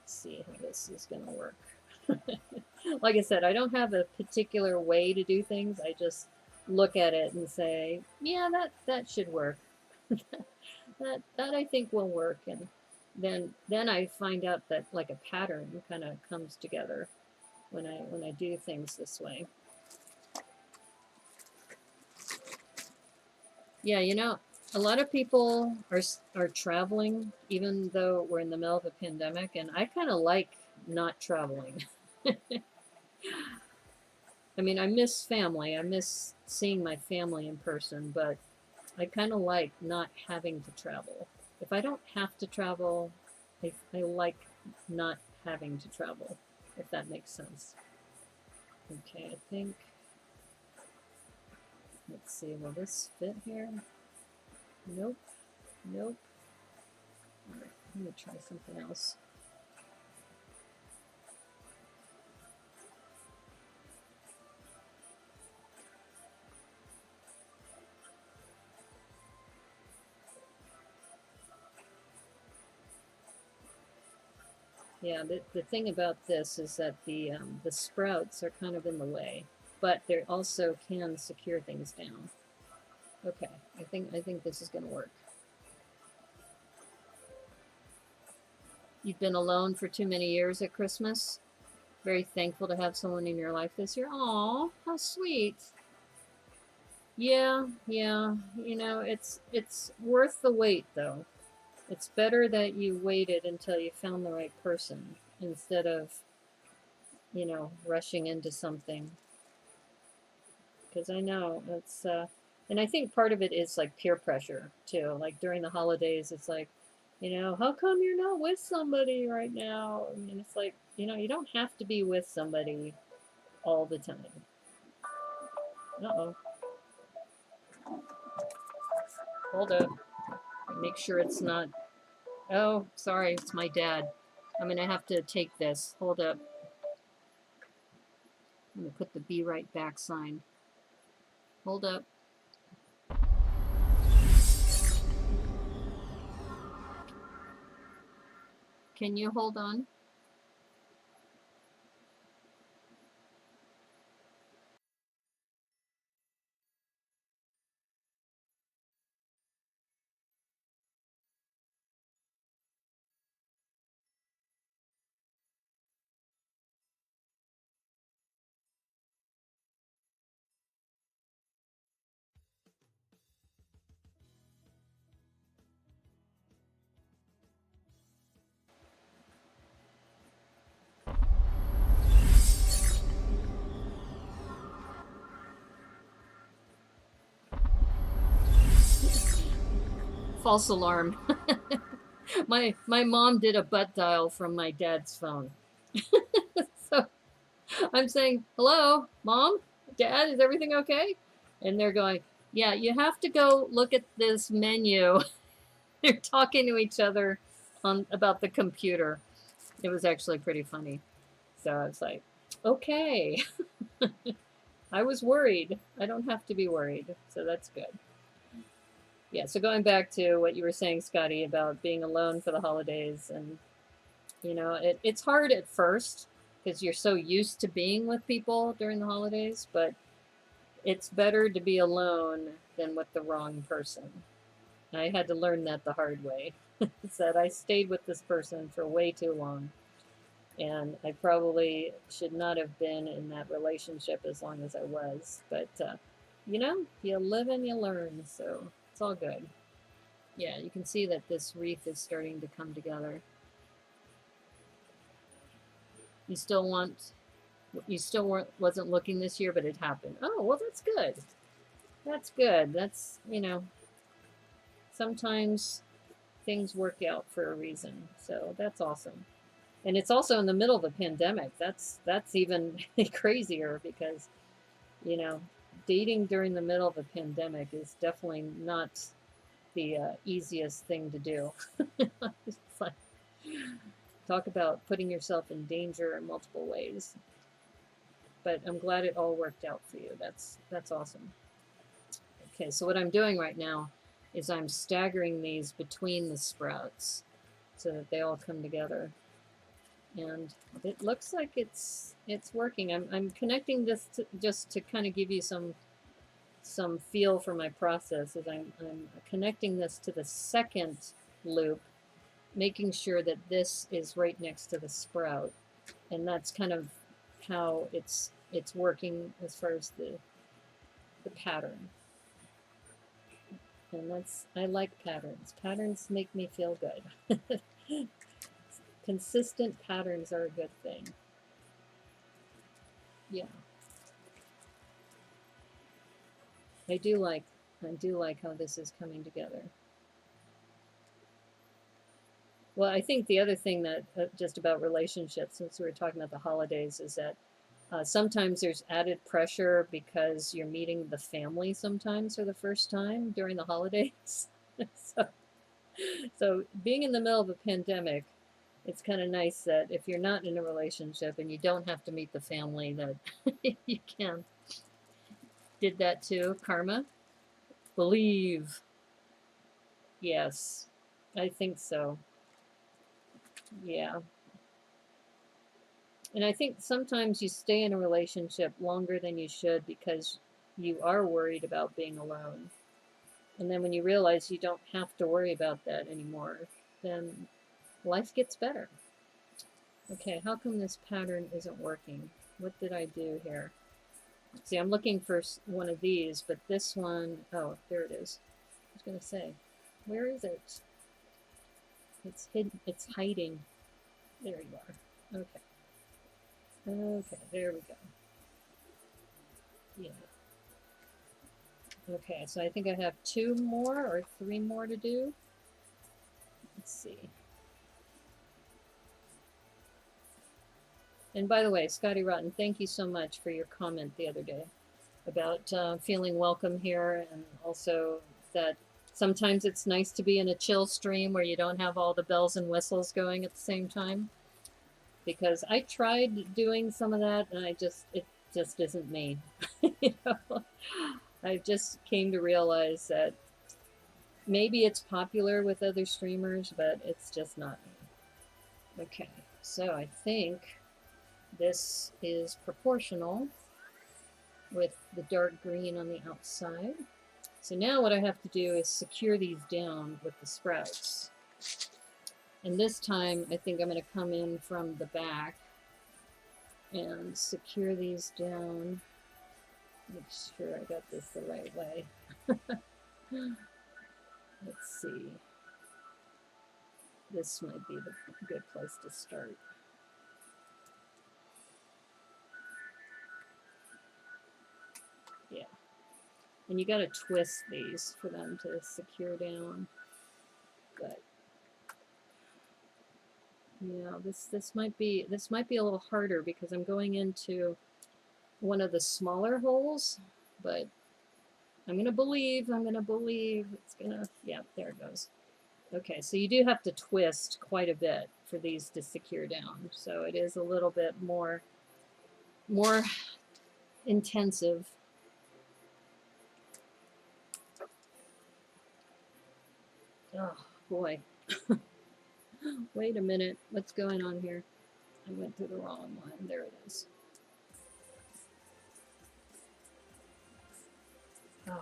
Let's see how this is going to work. Like I said, I don't have a particular way to do things. I just look at it and say, yeah, that should work. that I think will work. And then I find out that like a pattern kind of comes together when I do things this way. Yeah, you know, a lot of people are traveling, even though we're in the middle of a pandemic, and I kind of like not traveling. I mean, I miss family. I miss seeing my family in person, but I kind of like not having to travel. If I don't have to travel, I like not having to travel, if that makes sense. Okay, I think, let's see, will this fit here? Nope, nope. All right, let me try something else. Yeah, the thing about this is that the sprouts are kind of in the way, but they also can secure things down. Okay, I think this is going to work. You've been alone for too many years at Christmas. Very thankful to have someone in your life this year. Aw, how sweet. Yeah, yeah. You know, it's worth the wait though. It's better that you waited until you found the right person instead of, you know, rushing into something. Because I know it's, and I think part of it is like peer pressure too. Like during the holidays, it's like, you know, how come you're not with somebody right now? And it's like, you know, you don't have to be with somebody all the time. Uh-oh. Hold up. Make sure it's not. Oh, sorry, it's my dad. I'm gonna have to take this. Hold up. I'm gonna put the be right back sign. Hold up. Can you hold on? False alarm. my mom did a butt dial from my dad's phone. So I'm saying, hello, mom, dad, is everything okay? And they're going, yeah, you have to go look at this menu. They're talking to each other about the computer. It was actually pretty funny. So I was like, okay. I was worried. I don't have to be worried. So that's good. Yeah, so going back to what you were saying, Scotty, about being alone for the holidays, and you know, it's hard at first because you're so used to being with people during the holidays, but it's better to be alone than with the wrong person. I had to learn that the hard way. That I stayed with this person for way too long, and I probably should not have been in that relationship as long as I was. But you know, you live and you learn, so it's all good. Yeah, you can see that this wreath is starting to come together. You still want, you still wasn't looking this year, but it happened. Oh, well, that's good. That's good. That's, you know, sometimes things work out for a reason. So that's awesome. And it's also in the middle of a pandemic. That's even crazier because, you know, dating during the middle of a pandemic is definitely not the easiest thing to do. It's like, talk about putting yourself in danger in multiple ways. But I'm glad it all worked out for you. That's awesome. Okay, so what I'm doing right now is I'm staggering these between the sprouts so that they all come together. And it looks like it's working. I'm connecting this to, just to kind of give you some feel for my process. Is I'm connecting this to the second loop, making sure that this is right next to the sprout, and that's kind of how it's working as far as the pattern. And that's, I like patterns. Patterns make me feel good. Consistent patterns are a good thing. Yeah. I do like how this is coming together. Well, I think the other thing that just about relationships, since we were talking about the holidays, is that sometimes there's added pressure because you're meeting the family sometimes for the first time during the holidays. So being in the middle of a pandemic, it's kind of nice that if you're not in a relationship and you don't have to meet the family, that you can. Did that too, Karma? Believe. Yes, I think so. Yeah. And I think sometimes you stay in a relationship longer than you should because you are worried about being alone. And then when you realize you don't have to worry about that anymore, then life gets better. Okay, how come this pattern isn't working? What did I do here? See, I'm looking for one of these, but this one, oh, there it is. I was going to say, where is it? It's hidden, it's hiding. There you are. Okay. Okay, there we go. Yeah. Okay, so I think I have 2 more or 3 more to do. Let's see. And by the way, Scotty Rotten, thank you so much for your comment the other day about feeling welcome here, and also that sometimes it's nice to be in a chill stream where you don't have all the bells and whistles going at the same time. Because I tried doing some of that, and it just isn't me. You know, I just came to realize that maybe it's popular with other streamers, but it's just not me. Okay, so I think this is proportional with the dark green on the outside. So now what I have to do is secure these down with the sprouts. And this time I think I'm going to come in from the back and secure these down. Make sure I got this the right way. Let's see. This might be the good place to start. Yeah. And you got to twist these for them to secure down. But yeah, this might be a little harder because I'm going into one of the smaller holes, but I'm gonna believe it's gonna, yeah, there it goes. Okay, so you do have to twist quite a bit for these to secure down. So it is a little bit more intensive. Oh boy. Wait a minute, what's going on here? I went to the wrong one. There it is. Oh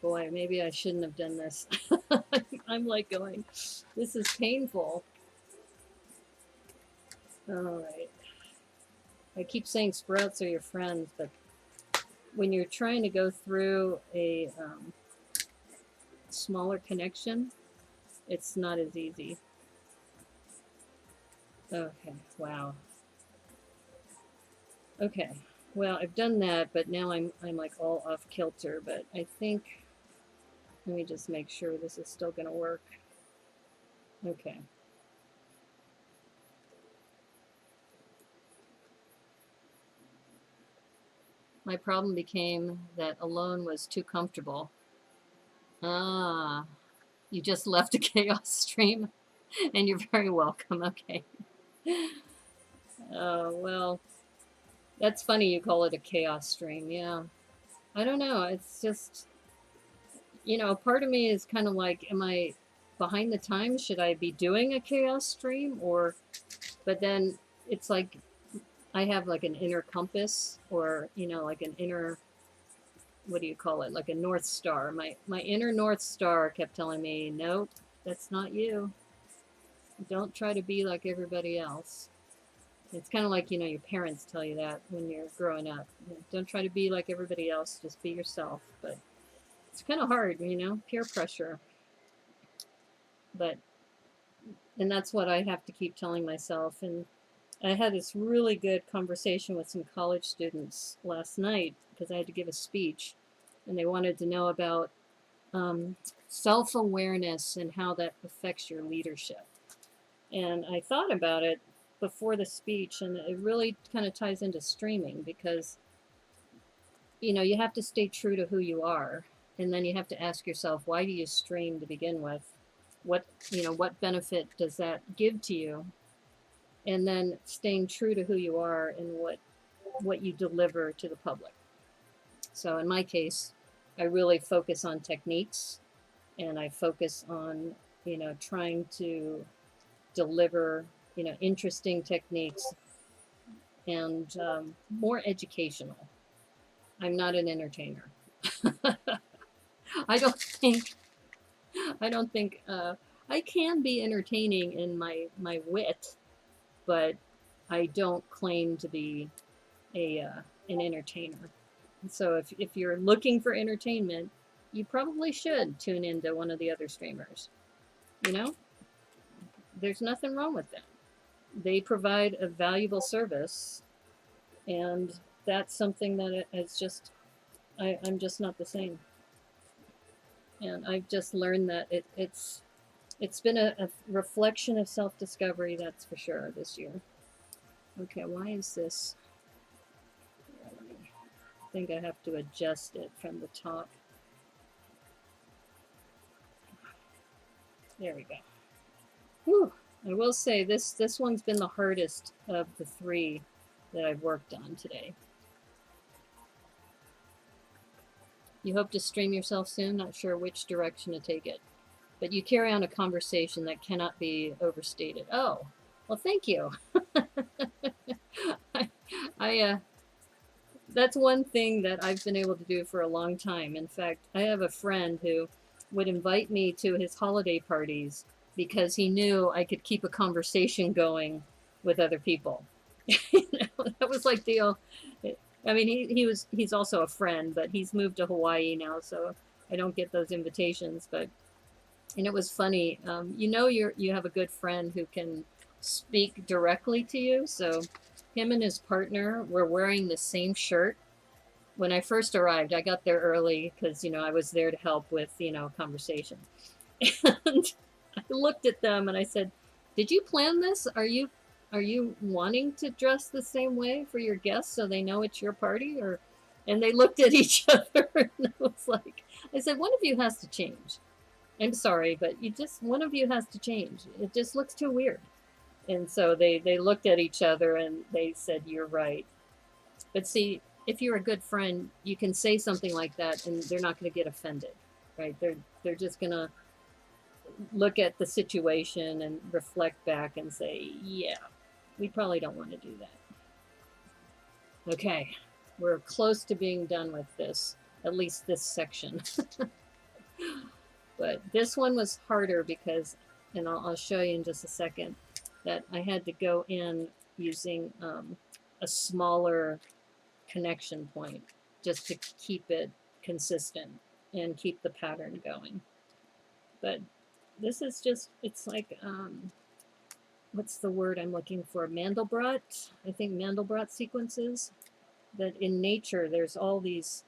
boy, maybe I shouldn't have done this. I'm like going, this is painful. All right. I keep saying sprouts are your friends, but when you're trying to go through a smaller connection, it's not as easy. Okay, wow. Okay, well, I've done that, but now I'm like all off kilter, but I think, let me just make sure this is still gonna work. Okay. My problem became that alone was too comfortable. Ah, you just left a chaos stream, and you're very welcome. Okay. Oh, well, that's funny you call it a chaos stream. Yeah. I don't know. It's just, part of me is kind of like, am I behind the times? Should I be doing a chaos stream? But then it's like I have like an inner compass or, like an inner, what do you call it? Like a North Star. My inner North Star kept telling me, nope, that's not you. Don't try to be like everybody else. It's kind of like, your parents tell you that when you're growing up. Don't try to be like everybody else, just be yourself. But it's kind of hard, peer pressure. But, and that's what I have to keep telling myself. And I had this really good conversation with some college students last night because I had to give a speech and they wanted to know about self-awareness and how that affects your leadership. And I thought about it before the speech, and it really kind of ties into streaming because, you have to stay true to who you are. And then you have to ask yourself, why do you stream to begin with? What benefit does that give to you? And then staying true to who you are and what you deliver to the public. So in my case, I really focus on techniques and I focus on, trying to deliver, interesting techniques and more educational. I'm not an entertainer. I don't think I can be entertaining in my wit, but I don't claim to be an entertainer. So if you're looking for entertainment, you probably should tune into one of the other streamers. There's nothing wrong with that. They provide a valuable service, and that's something that it's just I'm just not the same. And I've just learned that it's been a reflection of self-discovery, that's for sure, this year. Okay, why is this? I think I have to adjust it from the top. There we go. Whew. I will say this one's been the hardest of the three that I've worked on today. You hope to stream yourself soon? Not sure which direction to take it. But you carry on a conversation that cannot be overstated. Oh, well, thank you. That's one thing that I've been able to do for a long time. In fact, I have a friend who would invite me to his holiday parties because he knew I could keep a conversation going with other people. That was like the, I mean, he's also a friend, but he's moved to Hawaii now, so I don't get those invitations. And it was funny. You have a good friend who can speak directly to you. So him and his partner were wearing the same shirt. When I first arrived, I got there early because, I was there to help with, conversation. And I looked at them and I said, did you plan this? Are you wanting to dress the same way for your guests so they know it's your party? And they looked at each other and I was like, I said, one of you has to change. I'm sorry, but one of you has to change. It just looks too weird. And so they looked at each other and they said, you're right. But see, if you're a good friend, you can say something like that and they're not going to get offended, right? They're just going to look at the situation and reflect back and say, yeah, we probably don't want to do that. Okay, we're close to being done with this, at least this section. But this one was harder because, and I'll show you in just a second, that I had to go in using a smaller connection point just to keep it consistent and keep the pattern going. But this is just, it's like, what's the word I'm looking for? Mandelbrot? I think Mandelbrot sequences. That in nature, there's all these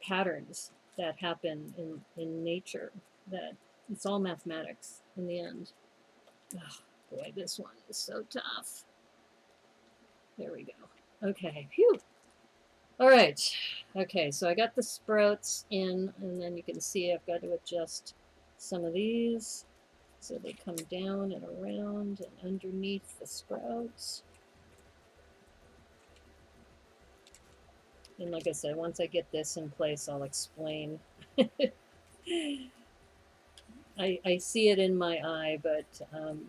patterns that happen in nature, that it's all mathematics in the end. Oh, boy, this one is so tough. There we go. Okay, phew. All right. Okay, so I got the sprouts in, and then you can see I've got to adjust some of these so they come down and around and underneath the sprouts. And like I said, once I get this in place, I'll explain. I see it in my eye, but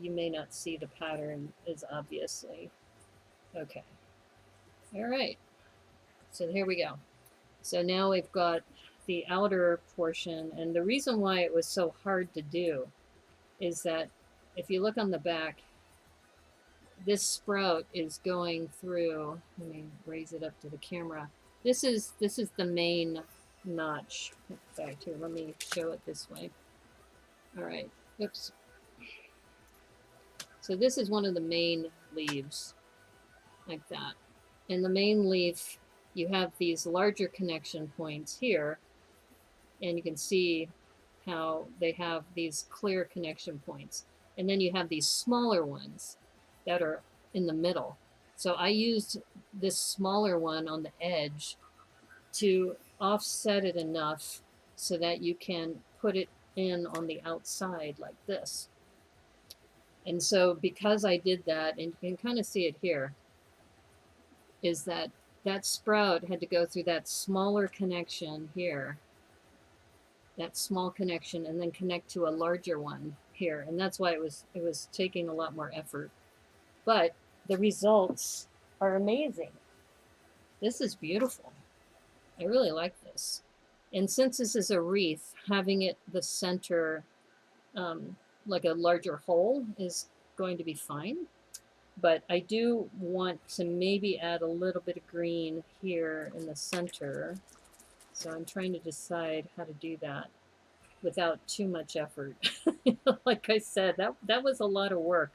you may not see the pattern as obviously. Okay. All right. So here we go. So now we've got the outer portion, and the reason why it was so hard to do is that if you look on the back, this sprout is going through, let me raise it up to the camera. This is the main notch. In fact, here, let me show it this way. All right, oops. So this is one of the main leaves, like that. And the main leaf, you have these larger connection points here, and you can see how they have these clear connection points. And then you have these smaller ones that are in the middle. So I used this smaller one on the edge to offset it enough so that you can put it in on the outside like this. And so because I did that, and you can kind of see it here, is that that sprout had to go through that smaller connection here, that small connection, and then connect to a larger one here. And that's why it was taking a lot more effort. But the results are amazing. This is beautiful. I really like this. And since this is a wreath, having it the center, like a larger hole, is going to be fine. But I do want to maybe add a little bit of green here in the center. So I'm trying to decide how to do that without too much effort. Like I said, that was a lot of work,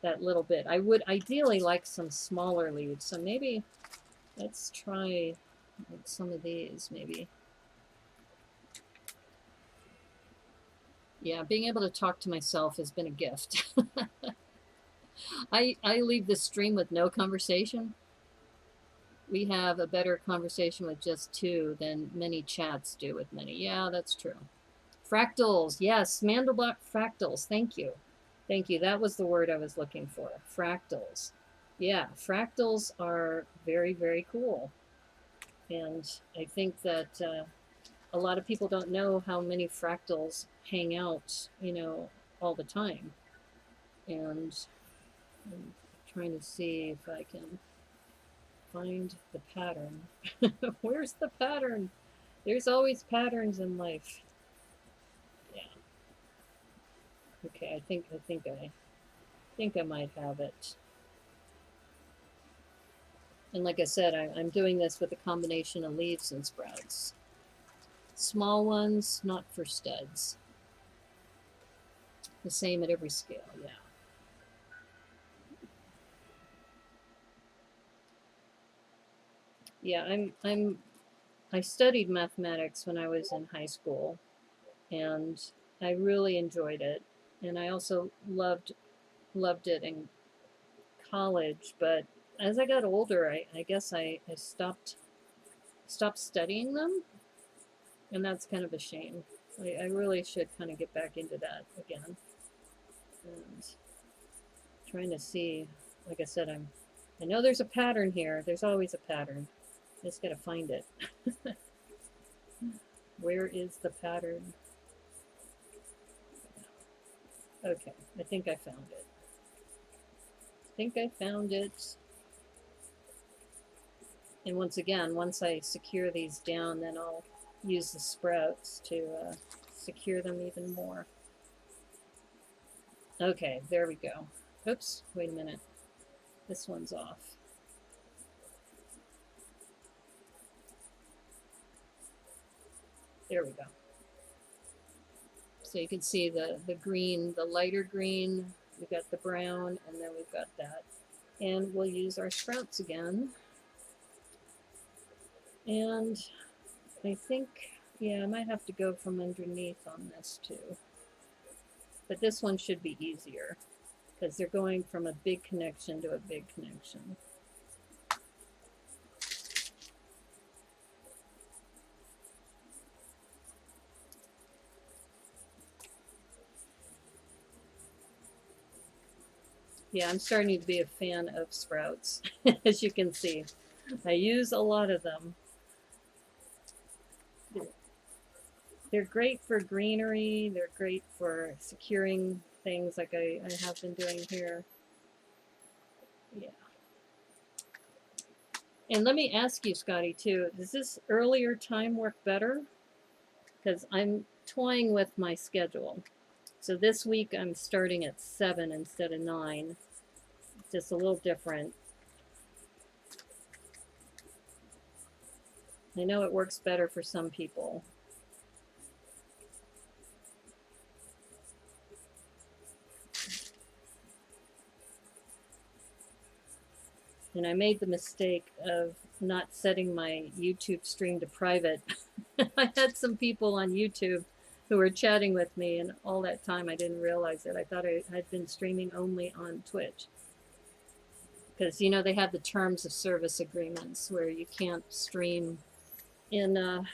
that little bit. I would ideally like some smaller leaves. So maybe let's try like some of these maybe. Yeah, being able to talk to myself has been a gift. I leave the stream with no conversation. We have a better conversation with just two than many chats do with many. Yeah, that's true. Fractals, yes, Mandelbrot fractals. Thank you. Thank you. That was the word I was looking for. Fractals. Yeah, fractals are very, very cool. And I think that a lot of people don't know how many fractals hang out, you know, all the time. And I'm trying to see if I can find the pattern. Where's the pattern? There's always patterns in life. Yeah. Okay, I think I might have it. And like I said, I'm doing this with a combination of leaves and sprouts. Small ones, not for studs. The same at every scale, yeah. Yeah, I studied mathematics when I was in high school, and I really enjoyed it. And I also loved it in college, but as I got older, I guess I stopped studying them, and that's kind of a shame. I really should kind of get back into that again. And trying to see, like I said, I know there's a pattern here. There's always a pattern. Just gotta find it. Where is the pattern? Okay, I think I found it. And once again, once I secure these down, then I'll use the sprouts to secure them even more. Okay, there we go. Oops, wait a minute. This one's off. There we go. So you can see the green, the lighter green, we've got the brown, and then we've got that. And we'll use our sprouts again. And I think, yeah, I might have to go from underneath on this too. But this one should be easier because they're going from a big connection to a big connection. Yeah, I'm starting to be a fan of sprouts, as you can see. I use a lot of them. They're great for greenery. They're great for securing things like I have been doing here. Yeah. And let me ask you, Scotty, too, does this earlier time work better? Because I'm toying with my schedule. So this week I'm starting at 7 instead of 9. Just a little different. I know it works better for some people. And I made the mistake of not setting my YouTube stream to private. I had some people on YouTube who were chatting with me, and all that time I didn't realize it. I thought I had been streaming only on Twitch. Because, you know, they have the terms of service agreements where you can't stream in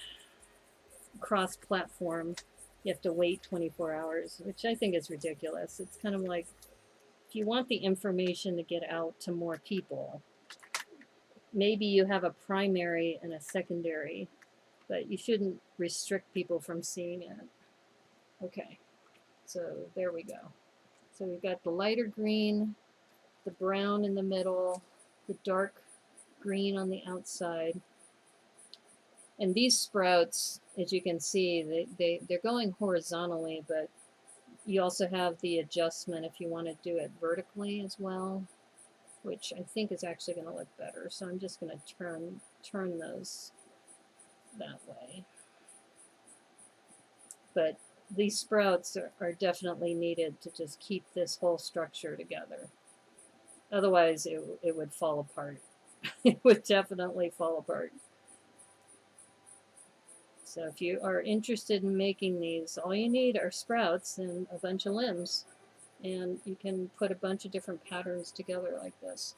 cross-platform. You have to wait 24 hours, which I think is ridiculous. It's kind of like, if you want the information to get out to more people, maybe you have a primary and a secondary, but you shouldn't restrict people from seeing it. Okay, so there we go. So we've got the lighter green, the brown in the middle, the dark green on the outside. And these sprouts, as you can see, they're going horizontally, but you also have the adjustment if you want to do it vertically as well, which I think is actually going to look better. So I'm just going to turn those that way. But these sprouts are definitely needed to just keep this whole structure together. Otherwise, it would fall apart. It would definitely fall apart. So if you are interested in making these, all you need are sprouts and a bunch of limbs. And you can put a bunch of different patterns together like this.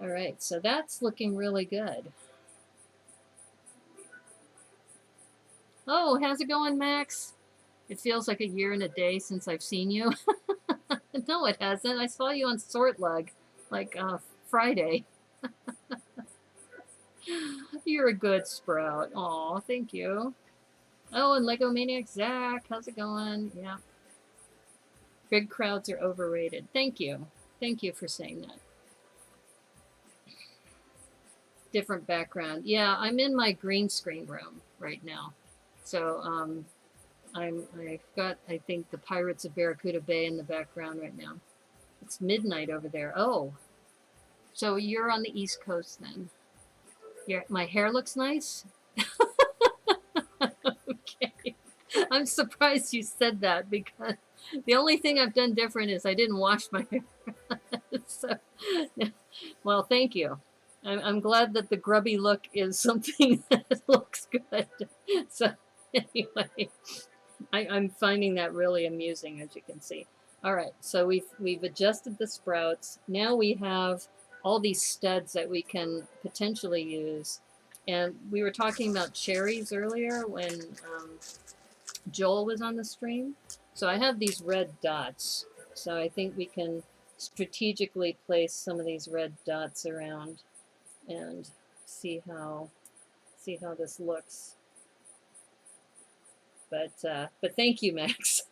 All right, so that's looking really good. Oh, how's it going, Max? It feels like a year and a day since I've seen you. No, it hasn't. I saw you on Sortlug, like Friday. You're a good sprout. Aw, thank you. Oh, and Lego Maniac Zach, how's it going? Yeah. Big crowds are overrated. Thank you. Thank you for saying that. Different background. Yeah, I'm in my green screen room right now. So I've got, I think, the Pirates of Barracuda Bay in the background right now. It's midnight over there. Oh, so you're on the East Coast then. My hair looks nice? Okay. I'm surprised you said that because the only thing I've done different is I didn't wash my hair. So, well, thank you. I'm glad that the grubby look is something that looks good. So anyway, I'm finding that really amusing, as you can see. All right, so we've adjusted the sprouts. Now we have all these studs that we can potentially use. And we were talking about cherries earlier when Joel was on the stream. So I have these red dots. So I think we can strategically place some of these red dots around and see how this looks. But thank you, Max.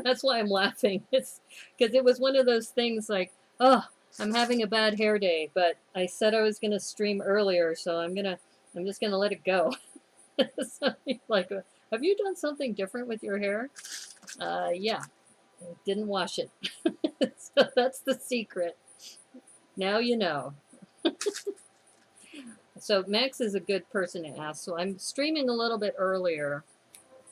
That's why I'm laughing. It's because it was one of those things like, oh, I'm having a bad hair day, but I said I was gonna stream earlier, so I'm just gonna let it go. So, like, have you done something different with your hair? Yeah, I didn't wash it. So that's the secret. Now you know. So Max is a good person to ask. So I'm streaming a little bit earlier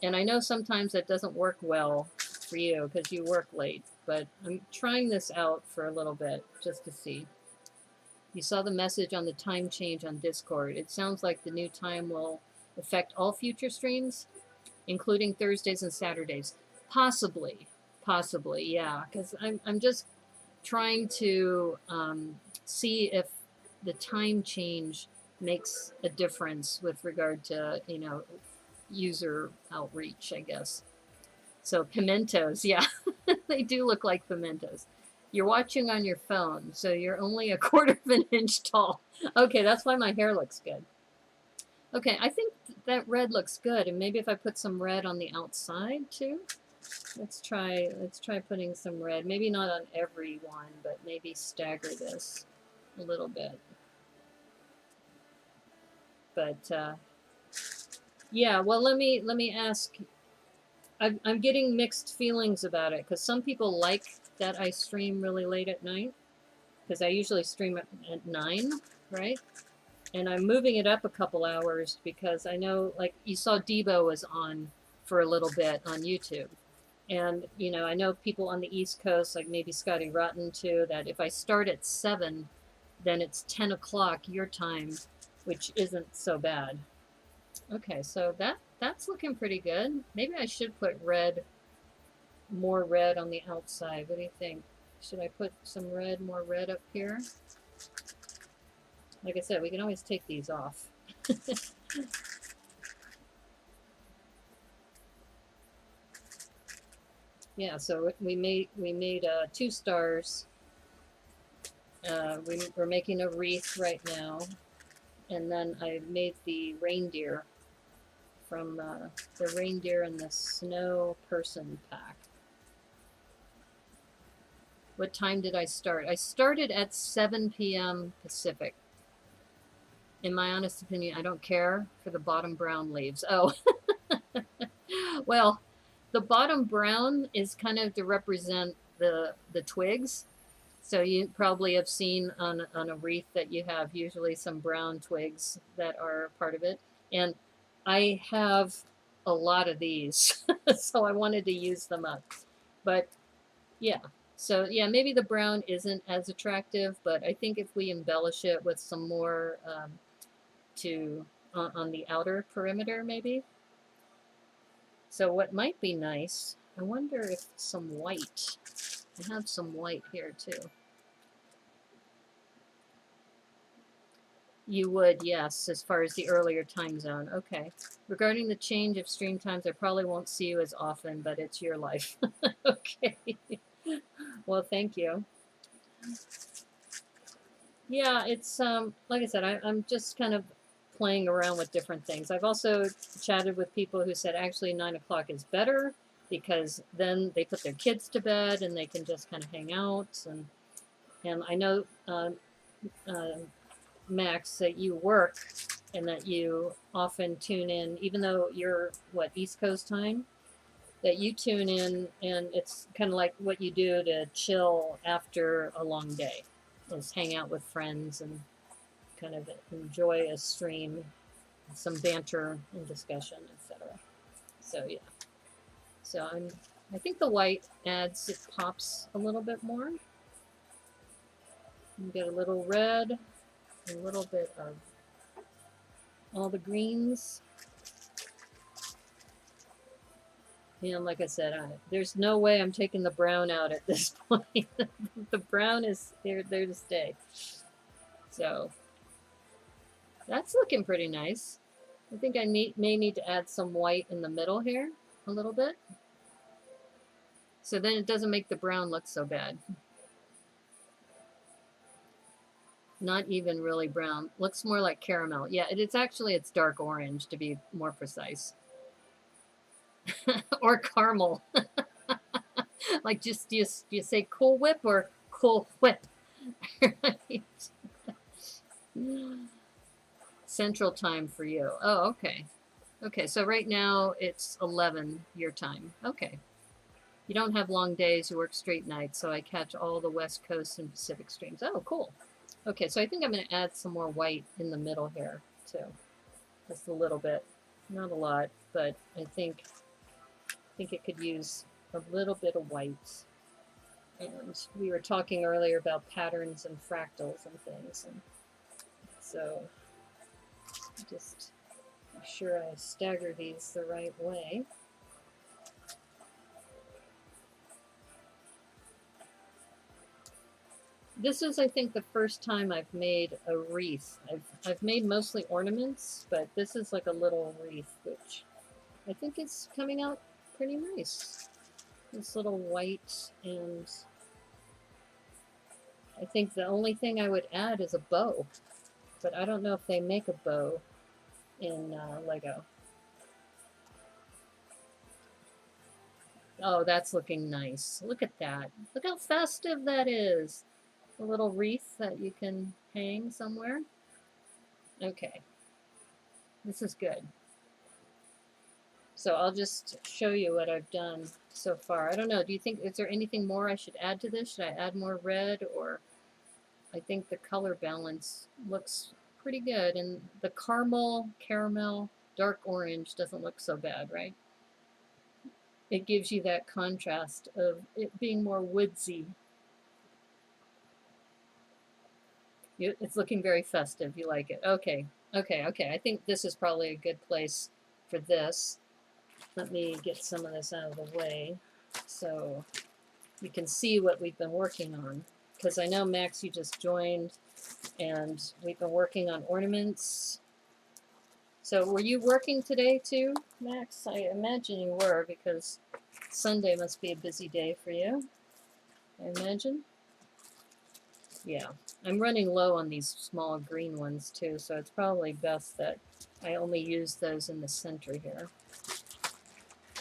And I know sometimes that doesn't work well for you because you work late, but I'm trying this out for a little bit just to see. You saw the message on the time change on Discord. It sounds like the new time will affect all future streams, including Thursdays and Saturdays. Possibly, possibly, yeah. Because I'm just trying to see if the time change makes a difference with regard to, you know, user outreach, I guess. So pimentos, yeah, they do look like pimentos. You're watching on your phone, so you're only a quarter of an inch tall. Okay, that's why my hair looks good. Okay, I think that red looks good, and maybe if I put some red on the outside too. Let's try putting some red. Maybe not on every one, but maybe stagger this a little bit. But yeah, well, let me ask. I'm getting mixed feelings about it because some people like that I stream really late at night because I usually stream at 9, right? And I'm moving it up a couple hours because I know, like you saw Debo was on for a little bit on YouTube. And, you know, I know people on the East Coast, like maybe Scotty Rotten too, that if I start at 7, then it's 10 o'clock your time, which isn't so bad. Okay, so that's looking pretty good. Maybe I should put red, more red on the outside. What do you think? Should I put some red, more red up here? Like I said, we can always take these off. Yeah, so we made 2 stars. We're making a wreath right now, and then I made the reindeer from the reindeer and the snow person pack. What time did I start? I started at 7 p.m. Pacific. In my honest opinion, I don't care for the bottom brown leaves. Oh, well, the bottom brown is kind of to represent the twigs. So you probably have seen on a wreath that you have usually some brown twigs that are part of it. And I have a lot of these, so I wanted to use them up. But yeah, so yeah, maybe the brown isn't as attractive, but I think if we embellish it with some more on the outer perimeter, maybe. So what might be nice, I wonder if some white, I have some white here too. You would, yes, as far as the earlier time zone. Okay. Regarding the change of stream times, I probably won't see you as often, but it's your life. Okay. Well, thank you. Yeah, it's like I said, I'm just kind of playing around with different things. I've also chatted with people who said actually 9 o'clock is better because then they put their kids to bed and they can just kind of hang out. And I know, Max, that you work and that you often tune in, even though you're, what, East Coast time? That you tune in and it's kind of like what you do to chill after a long day, is hang out with friends and kind of enjoy a stream, some banter and discussion, etc. So yeah. So I think the white adds, it pops a little bit more. You get a little red, a little bit of all the greens. And like I said, there's no way I'm taking the brown out at this point. The brown is there to stay. So that's looking pretty nice. I think I may need to add some white in the middle here a little bit. So then it doesn't make the brown look so bad. Not even really brown. Looks more like caramel. Yeah, it's dark orange to be more precise. Or caramel. Like just do you say Cool Whip or Cool Whip? Right. Central time for you. Oh, okay. Okay, so right now it's 11 your time. Okay. You don't have long days, you work straight nights, so I catch all the West Coast and Pacific streams. Oh, cool. Okay, so I think I'm going to add some more white in the middle here, too. Just a little bit. Not a lot, but I think think it could use a little bit of white. And we were talking earlier about patterns and fractals and things, and so just make sure I stagger these the right way. This is, I think, the first time I've made a wreath. I've made mostly ornaments, but this is like a little wreath, which I think is coming out pretty nice. This little white, and I think the only thing I would add is a bow, but I don't know if they make a bow in Lego. Oh, that's looking nice. Look at that. Look how festive that is. A little wreath that you can hang somewhere. Okay, this is good. So I'll just show you what I've done so far. I don't know, do you think, is there anything more I should add to this? Should I add more red? Or I think the color balance looks pretty good. And the caramel, dark orange doesn't look so bad, right? It gives you that contrast of it being more woodsy. It's looking very festive. You like it. Okay. I think this is probably a good place for this. Let me get some of this out of the way so you can see what we've been working on. Because I know, Max, you just joined, and we've been working on ornaments. So were you working today too, Max? I imagine you were, because Sunday must be a busy day for you, I imagine. Yeah, I'm running low on these small green ones too, so it's probably best that I only use those in the center here.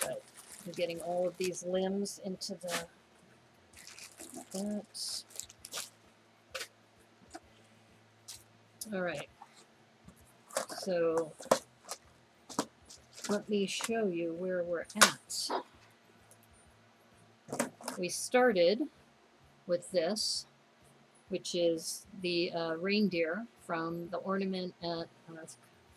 But I'm getting all of these limbs into that. All right, so let me show you where we're at. We started with this, which is the reindeer from the Ornament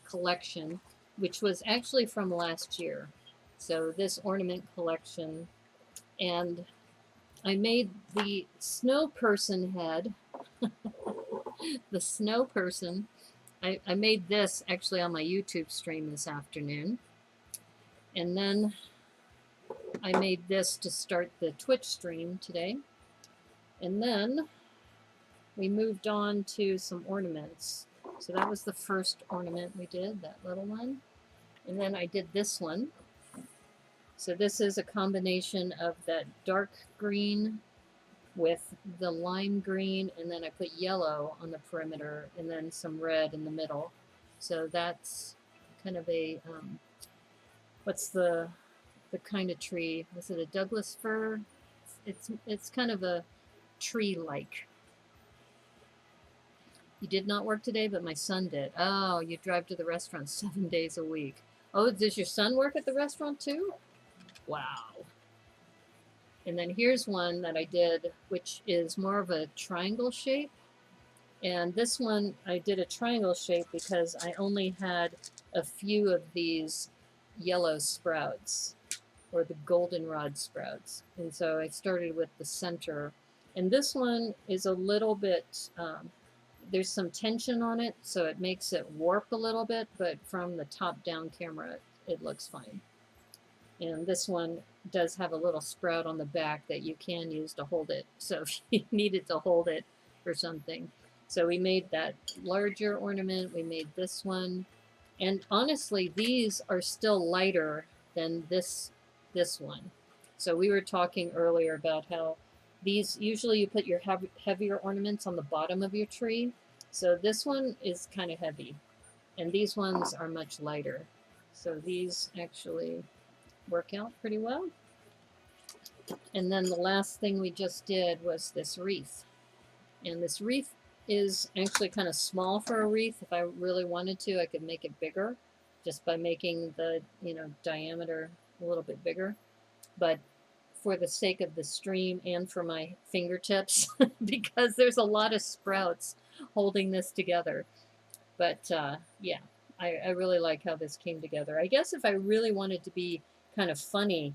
collection, which was actually from last year. So this ornament collection, and I made the snow person head, the snow person. I made this actually on my YouTube stream this afternoon. And then I made this to start the Twitch stream today. And then we moved on to some ornaments. So that was the first ornament we did, that little one. And then I did this one. So this is a combination of that dark green with the lime green, and then I put yellow on the perimeter and then some red in the middle. So that's kind of a, what's the kind of tree? Was it a Douglas fir? It's kind of a tree-like. You did not work today, but my son did. Oh, you drive to the restaurant 7 days a week. Oh, does your son work at the restaurant too? Wow. And then here's one that I did, which is more of a triangle shape. And this one, I did a triangle shape because I only had a few of these yellow sprouts, or the goldenrod sprouts. And so I started with the center. And this one is a little bit, there's some tension on it, so it makes it warp a little bit, but from the top-down camera, it looks fine. And this one does have a little sprout on the back that you can use to hold it. So if you needed to hold it or something. So we made that larger ornament. We made this one. And honestly, these are still lighter than this one. So we were talking earlier about how these, usually you put your heavier ornaments on the bottom of your tree. So this one is kind of heavy. And these ones are much lighter. So these actually work out pretty well. And then the last thing we just did was this wreath. And this wreath is actually kind of small for a wreath. If I really wanted to, I could make it bigger just by making the, diameter a little bit bigger. But for the sake of the stream and for my fingertips, because there's a lot of sprouts holding this together. But yeah, I really like how this came together. I guess if I really wanted to be kind of funny,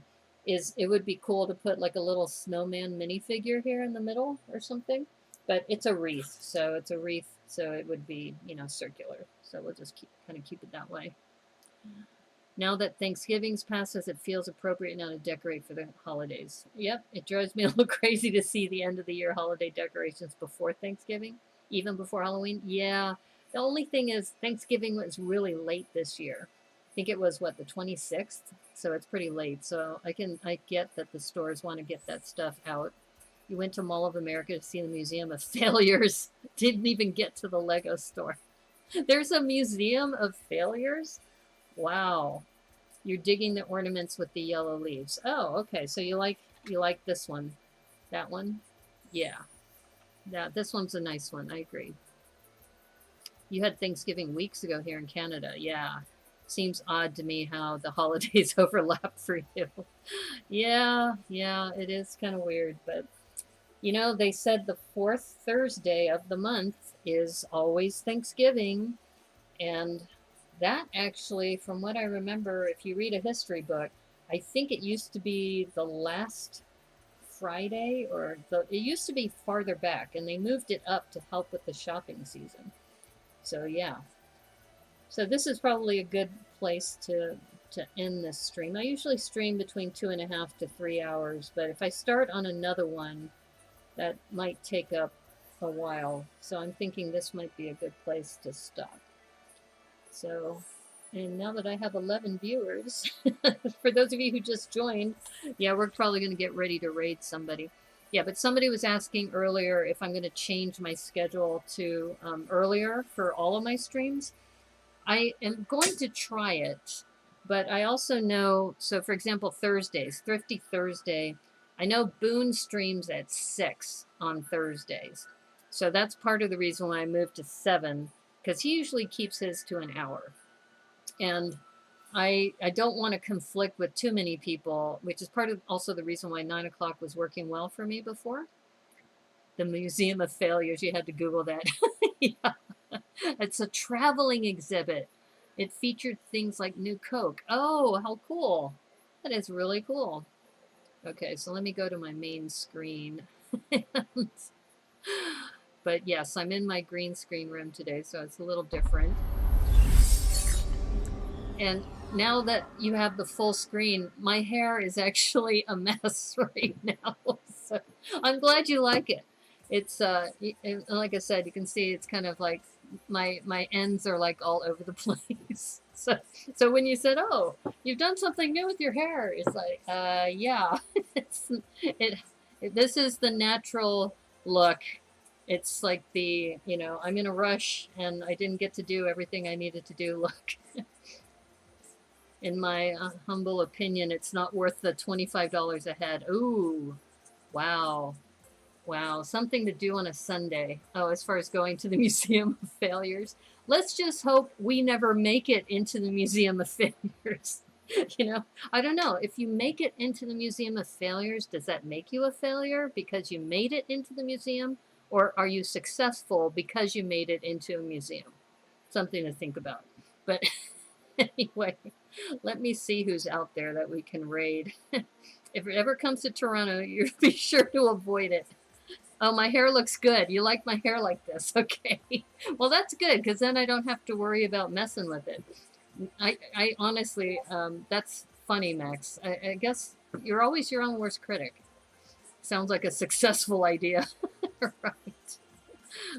is it would be cool to put like a little snowman minifigure here in the middle or something. But it's a wreath, so it's a wreath, so it would be, you know, circular. So we'll just kind of keep it that way. Now that Thanksgiving's passes, it feels appropriate now to decorate for the holidays. Yep, it drives me a little crazy to see the end of the year holiday decorations before Thanksgiving, even before Halloween. Yeah, the only thing is Thanksgiving was really late this year. I think it was what, the 26th, so it's pretty late. So I get that the stores want to get that stuff out. You went to Mall of America to see the Museum of Failures. Didn't even get to the Lego store. There's a Museum of Failures? Wow. You're digging the ornaments with the yellow leaves. Oh, okay. So you like this one. That one? Yeah. This one's a nice one. I agree. You had Thanksgiving weeks ago here in Canada. Yeah. Seems odd to me how the holidays overlap for you. Yeah, it is kind of weird, but you know, they said the fourth Thursday of the month is always Thanksgiving, and that actually, from what I remember, if you read a history book, I think it used to be the last Friday, it used to be farther back, and they moved it up to help with the shopping season. So yeah. So this is probably a good place to end this stream. I usually stream between 2.5 to 3 hours, but if I start on another one, that might take up a while. So I'm thinking this might be a good place to stop. So, and now that I have 11 viewers, for those of you who just joined, yeah, we're probably going to get ready to raid somebody. Yeah, but somebody was asking earlier if I'm going to change my schedule to earlier for all of my streams. I am going to try it, but I also know, so for example, Thursdays, Thrifty Thursday, I know Boone streams at 6 on Thursdays. So that's part of the reason why I moved to 7, because he usually keeps his to an hour. And I don't want to conflict with too many people, which is part of also the reason why 9 o'clock was working well for me before. The Museum of Failures, you had to Google that. Yeah. It's a traveling exhibit. It featured things like New Coke. Oh, how cool. That is really cool. Okay, so let me go to my main screen. But yes, I'm in my green screen room today, so it's a little different. And now that you have the full screen, my hair is actually a mess right now. So I'm glad you like it. It's like I said, you can see it's kind of like my ends are like all over the place. So when you said, "Oh, you've done something new with your hair," it's like, yeah, this is the natural look. It's like the, you know, I'm in a rush and I didn't get to do everything I needed to do look. In my humble opinion, it's not worth the $25 a head. Ooh, wow. Wow, something to do on a Sunday. Oh, as far as going to the Museum of Failures. Let's just hope we never make it into the Museum of Failures. You know, I don't know. If you make it into the Museum of Failures, does that make you a failure because you made it into the museum? Or are you successful because you made it into a museum? Something to think about. But anyway, let me see who's out there that we can raid. If it ever comes to Toronto, you be sure to avoid it. Oh, my hair looks good. You like my hair like this? Okay. Well, that's good, because then I don't have to worry about messing with it. I honestly, that's funny, Max. I guess you're always your own worst critic. Sounds like a successful idea. Right.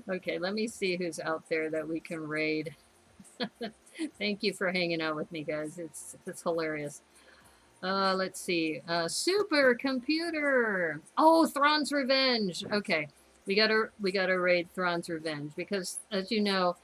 Okay, let me see who's out there that we can raid. Thank you for hanging out with me, guys. It's hilarious. Let's see. Supercomputer. Oh, Thrawn's Revenge. Okay, we gotta raid Thrawn's Revenge because, as you know,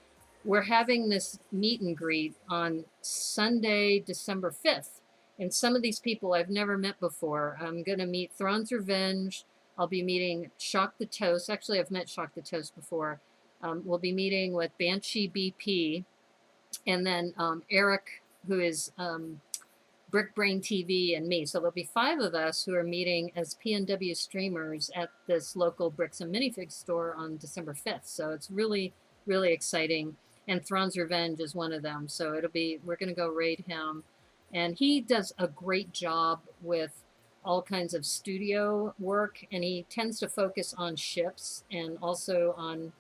we're having this meet and greet on Sunday, December 5th. And some of these people I've never met before. I'm gonna meet Thrawn's Revenge. I'll be meeting Shock the Toast. Actually, I've met Shock the Toast before. We'll be meeting with Banshee BP, and then Eric, who is Brickbrain TV, and me. So there'll be 5 of us who are meeting as PNW streamers at this local Bricks and Minifig store on December 5th. So it's really, really exciting. And Thrawn's Revenge is one of them. So we're going to go raid him. And he does a great job with all kinds of studio work, and he tends to focus on ships and also on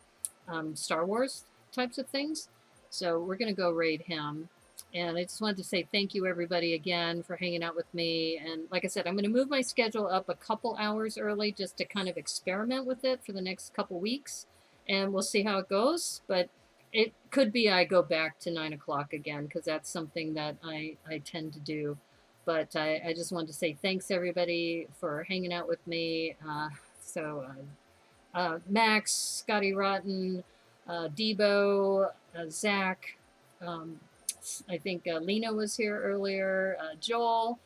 Star Wars types of things. So we're going to go raid him. And I just wanted to say thank you, everybody, again for hanging out with me. And like I said, I'm going to move my schedule up a couple hours early just to kind of experiment with it for the next couple weeks. And we'll see how it goes. But it could be I go back to 9 o'clock again, because that's something that I tend to do. But I just wanted to say thanks, everybody, for hanging out with me. Max, Scotty Rotten, Debo, Zach, I think Lena was here earlier, Joel,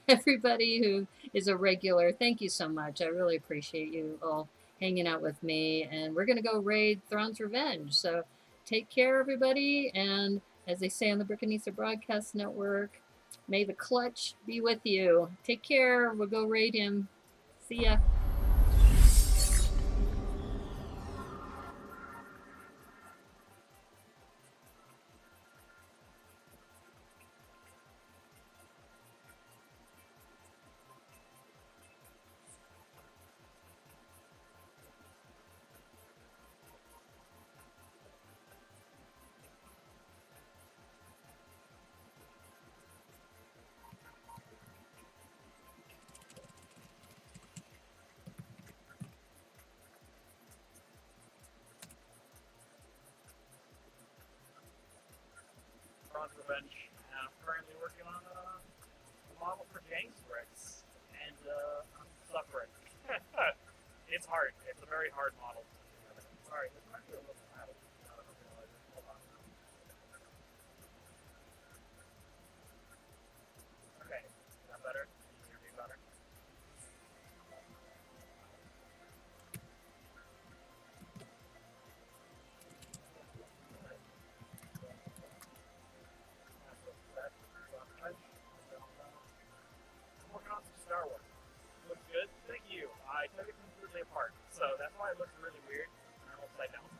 everybody who is a regular, thank you so much. I really appreciate you all hanging out with me. And we're going to go raid Thrawn's Revenge. So take care, everybody. And as they say on the Brickanisa Broadcast Network, may the clutch be with you. Take care. We'll go raid him. See ya. Revenge. I'm currently working on a model for James Bricks, and I'm suffering. It's hard. It's a very hard model. Sorry, this might be a little loud. Hold on. Okay, is that better? Can you hear me better? I'm working on some Star Wars. Looks good. Thank you. I took it completely apart, so that's why it looks really weird and upside down.